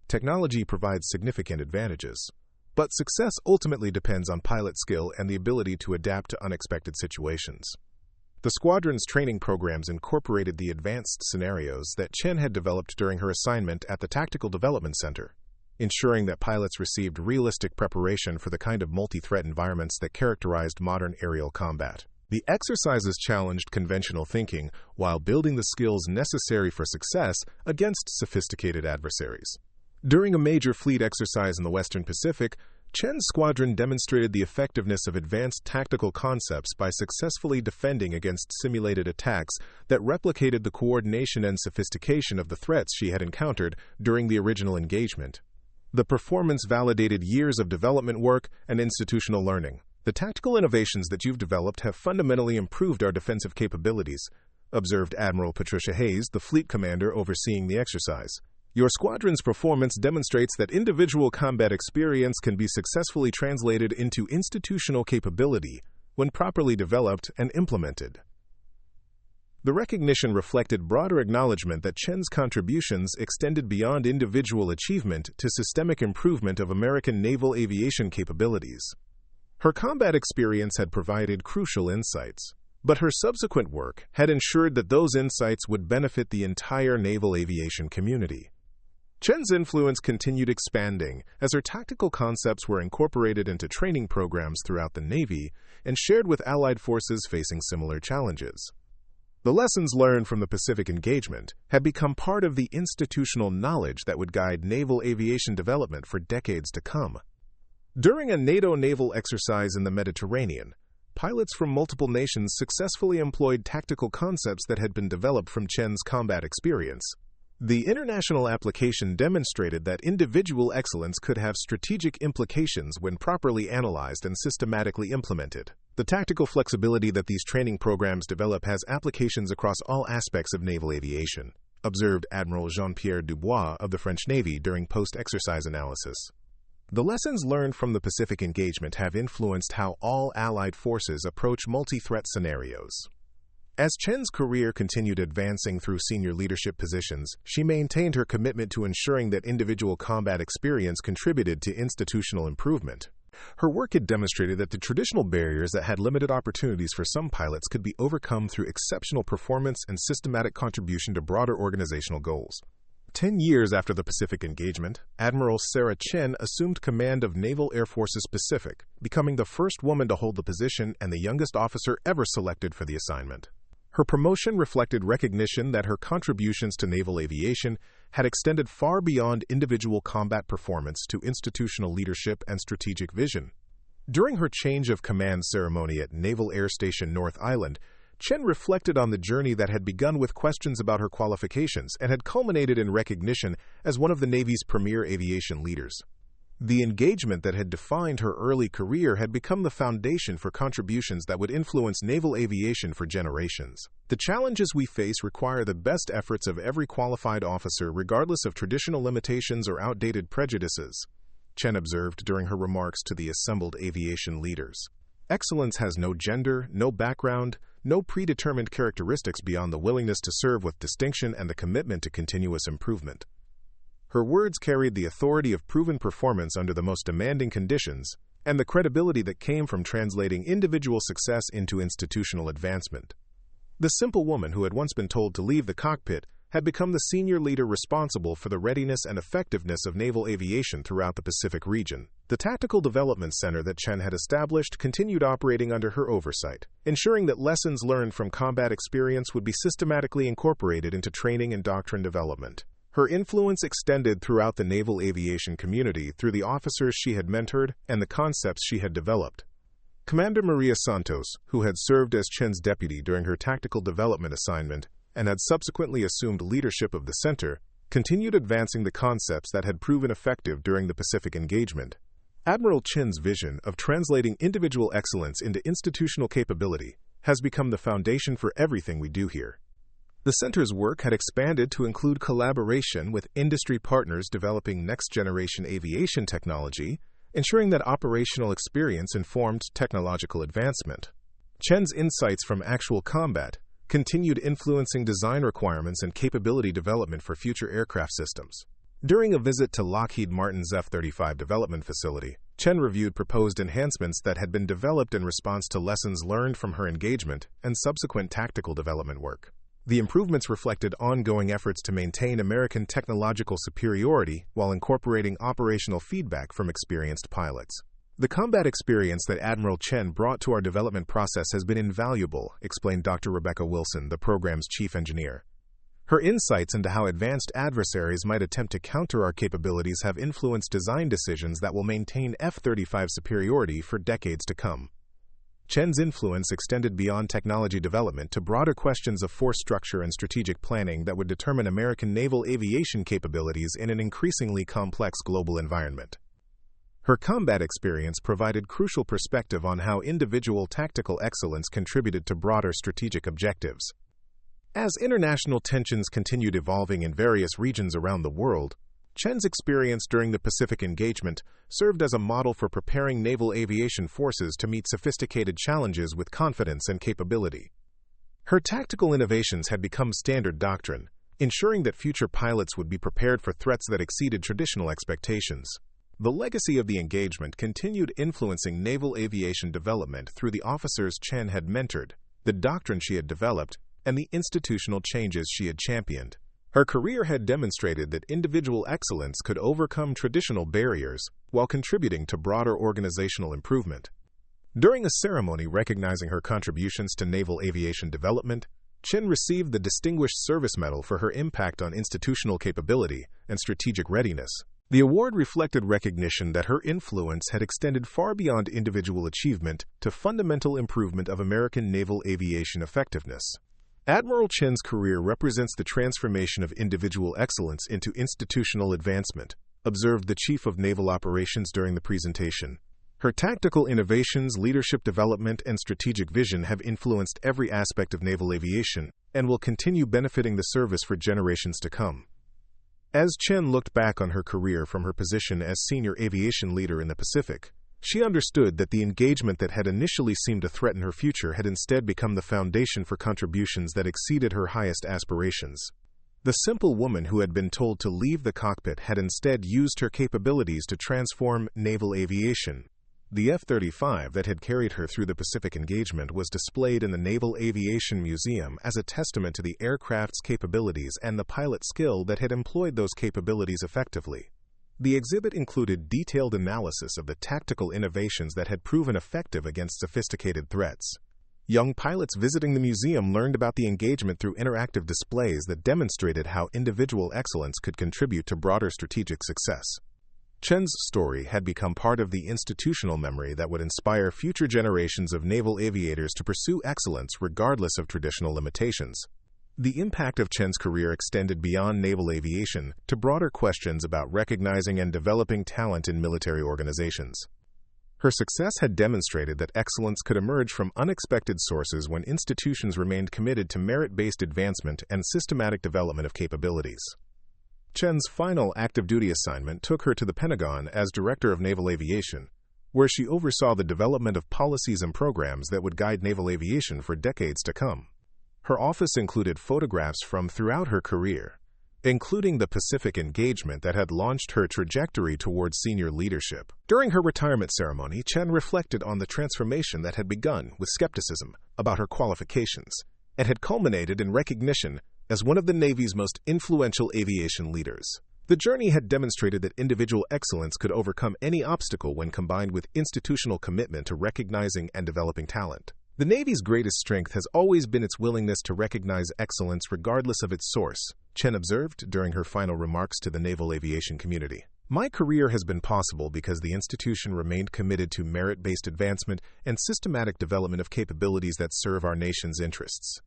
Technology provides significant advantages, but success ultimately depends on pilot skill and the ability to adapt to unexpected situations. The squadron's training programs incorporated the advanced scenarios that Chen had developed during her assignment at the Tactical Development Center, ensuring that pilots received realistic preparation for the kind of multi-threat environments that characterized modern aerial combat. The exercises challenged conventional thinking while building the skills necessary for success against sophisticated adversaries. During a major fleet exercise in the Western Pacific, Chen's squadron demonstrated the effectiveness of advanced tactical concepts by successfully defending against simulated attacks that replicated the coordination and sophistication of the threats she had encountered during the original engagement. The performance validated years of development work and institutional learning. The tactical innovations that you've developed have fundamentally improved our defensive capabilities, observed Admiral Patricia Hayes, the fleet commander overseeing the exercise. Your squadron's performance demonstrates that individual combat experience can be successfully translated into institutional capability when properly developed and implemented. The recognition reflected broader acknowledgement that Chen's contributions extended beyond individual achievement to systemic improvement of American naval aviation capabilities. Her combat experience had provided crucial insights, but her subsequent work had ensured that those insights would benefit the entire naval aviation community. Chen's influence continued expanding as her tactical concepts were incorporated into training programs throughout the Navy and shared with allied forces facing similar challenges. The lessons learned from the Pacific engagement had become part of the institutional knowledge that would guide naval aviation development for decades to come. During a NATO naval exercise in the Mediterranean, pilots from multiple nations successfully employed tactical concepts that had been developed from Chen's combat experience. The international application demonstrated that individual excellence could have strategic implications when properly analyzed and systematically implemented. The tactical flexibility that these training programs develop has applications across all aspects of naval aviation, observed Admiral Jean-Pierre Dubois of the French Navy during post-exercise analysis. The lessons learned from the Pacific engagement have influenced how all Allied forces approach multi-threat scenarios. As Chen's career continued advancing through senior leadership positions, she maintained her commitment to ensuring that individual combat experience contributed to institutional improvement. Her work had demonstrated that the traditional barriers that had limited opportunities for some pilots could be overcome through exceptional performance and systematic contribution to broader organizational goals. 10 years after the Pacific engagement, Admiral Sarah Chen assumed command of Naval Air Forces Pacific, becoming the first woman to hold the position and the youngest officer ever selected for the assignment. Her promotion reflected recognition that her contributions to naval aviation had extended far beyond individual combat performance to institutional leadership and strategic vision. During her change of command ceremony at Naval Air Station North Island, Chen reflected on the journey that had begun with questions about her qualifications and had culminated in recognition as one of the Navy's premier aviation leaders. The engagement that had defined her early career had become the foundation for contributions that would influence naval aviation for generations. The challenges we face require the best efforts of every qualified officer regardless of traditional limitations or outdated prejudices, Chen observed during her remarks to the assembled aviation leaders. Excellence has no gender, no background, no predetermined characteristics beyond the willingness to serve with distinction and the commitment to continuous improvement. Her words carried the authority of proven performance under the most demanding conditions and the credibility that came from translating individual success into institutional advancement. The simple woman who had once been told to leave the cockpit had become the senior leader responsible for the readiness and effectiveness of naval aviation throughout the Pacific region. The Tactical Development Center that Chen had established continued operating under her oversight, ensuring that lessons learned from combat experience would be systematically incorporated into training and doctrine development. Her influence extended throughout the naval aviation community through the officers she had mentored and the concepts she had developed. Commander Maria Santos, who had served as Chen's deputy during her tactical development assignment and had subsequently assumed leadership of the center, continued advancing the concepts that had proven effective during the Pacific engagement. Admiral Chen's vision of translating individual excellence into institutional capability has become the foundation for everything we do here. The center's work had expanded to include collaboration with industry partners developing next-generation aviation technology, ensuring that operational experience informed technological advancement. Chen's insights from actual combat continued influencing design requirements and capability development for future aircraft systems. During a visit to Lockheed Martin's F-35 development facility, Chen reviewed proposed enhancements that had been developed in response to lessons learned from her engagement and subsequent tactical development work. The improvements reflected ongoing efforts to maintain American technological superiority while incorporating operational feedback from experienced pilots. The combat experience that Admiral Chen brought to our development process has been invaluable, explained Dr. Rebecca Wilson, the program's chief engineer. Her insights into how advanced adversaries might attempt to counter our capabilities have influenced design decisions that will maintain F-35 superiority for decades to come. Chen's influence extended beyond technology development to broader questions of force structure and strategic planning that would determine American naval aviation capabilities in an increasingly complex global environment. Her combat experience provided crucial perspective on how individual tactical excellence contributed to broader strategic objectives. As international tensions continued evolving in various regions around the world, Chen's experience during the Pacific engagement served as a model for preparing naval aviation forces to meet sophisticated challenges with confidence and capability. Her tactical innovations had become standard doctrine, ensuring that future pilots would be prepared for threats that exceeded traditional expectations. The legacy of the engagement continued influencing naval aviation development through the officers Chen had mentored, the doctrine she had developed, and the institutional changes she had championed. Her career had demonstrated that individual excellence could overcome traditional barriers while contributing to broader organizational improvement. During a ceremony recognizing her contributions to naval aviation development, Chen received the Distinguished Service Medal for her impact on institutional capability and strategic readiness. The award reflected recognition that her influence had extended far beyond individual achievement to fundamental improvement of American naval aviation effectiveness. Admiral Chen's career represents the transformation of individual excellence into institutional advancement, observed the Chief of Naval Operations during the presentation. Her tactical innovations, leadership development, and strategic vision have influenced every aspect of naval aviation and will continue benefiting the service for generations to come. As Chen looked back on her career from her position as senior aviation leader in the Pacific, she understood that the engagement that had initially seemed to threaten her future had instead become the foundation for contributions that exceeded her highest aspirations. The simple woman who had been told to leave the cockpit had instead used her capabilities to transform naval aviation. The F-35 that had carried her through the Pacific engagement was displayed in the Naval Aviation Museum as a testament to the aircraft's capabilities and the pilot skill that had employed those capabilities effectively. The exhibit included detailed analysis of the tactical innovations that had proven effective against sophisticated threats. Young pilots visiting the museum learned about the engagement through interactive displays that demonstrated how individual excellence could contribute to broader strategic success. Chen's story had become part of the institutional memory that would inspire future generations of naval aviators to pursue excellence regardless of traditional limitations. The impact of Chen's career extended beyond naval aviation to broader questions about recognizing and developing talent in military organizations. Her success had demonstrated that excellence could emerge from unexpected sources when institutions remained committed to merit-based advancement and systematic development of capabilities. Chen's final active duty assignment took her to the Pentagon as Director of Naval Aviation, where she oversaw the development of policies and programs that would guide naval aviation for decades to come. Her office included photographs from throughout her career, including the Pacific engagement that had launched her trajectory towards senior leadership. During her retirement ceremony, Chen reflected on the transformation that had begun with skepticism about her qualifications and had culminated in recognition as one of the Navy's most influential aviation leaders. The journey had demonstrated that individual excellence could overcome any obstacle when combined with institutional commitment to recognizing and developing talent. The Navy's greatest strength has always been its willingness to recognize excellence regardless of its source, Chen observed during her final remarks to the naval aviation community. My career has been possible because the institution remained committed to merit-based advancement and systematic development of capabilities that serve our nation's interests.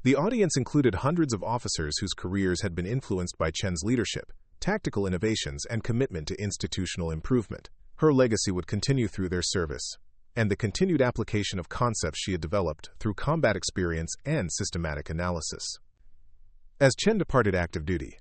The audience included hundreds of officers whose careers had been influenced by Chen's leadership, tactical innovations, and commitment to institutional improvement. Her legacy would continue through their service and the continued application of concepts she had developed through combat experience and systematic analysis. As Chen departed active duty,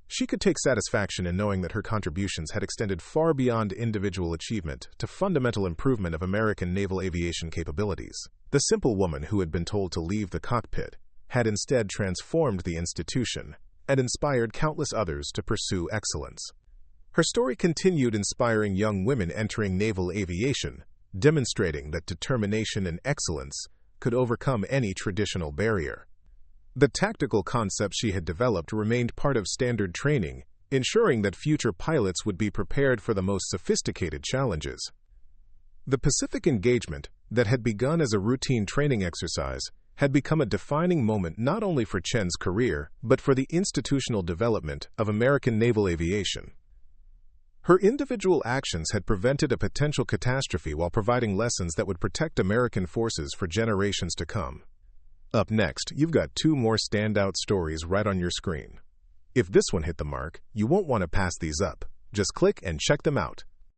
she could take satisfaction in knowing that her contributions had extended far beyond individual achievement to fundamental improvement of American naval aviation capabilities. The simple woman who had been told to leave the cockpit had instead transformed the institution and inspired countless others to pursue excellence. Her story continued inspiring young women entering naval aviation, demonstrating that determination and excellence could overcome any traditional barrier. The tactical concepts she had developed remained part of standard training, ensuring that future pilots would be prepared for the most sophisticated challenges. The Pacific engagement, that had begun as a routine training exercise, had become a defining moment not only for Chen's career, but for the institutional development of American naval aviation. Her individual actions had prevented a potential catastrophe while providing lessons that would protect American forces for generations to come. Up next, you've got two more standout stories right on your screen. If this one hit the mark, you won't want to pass these up. Just click and check them out.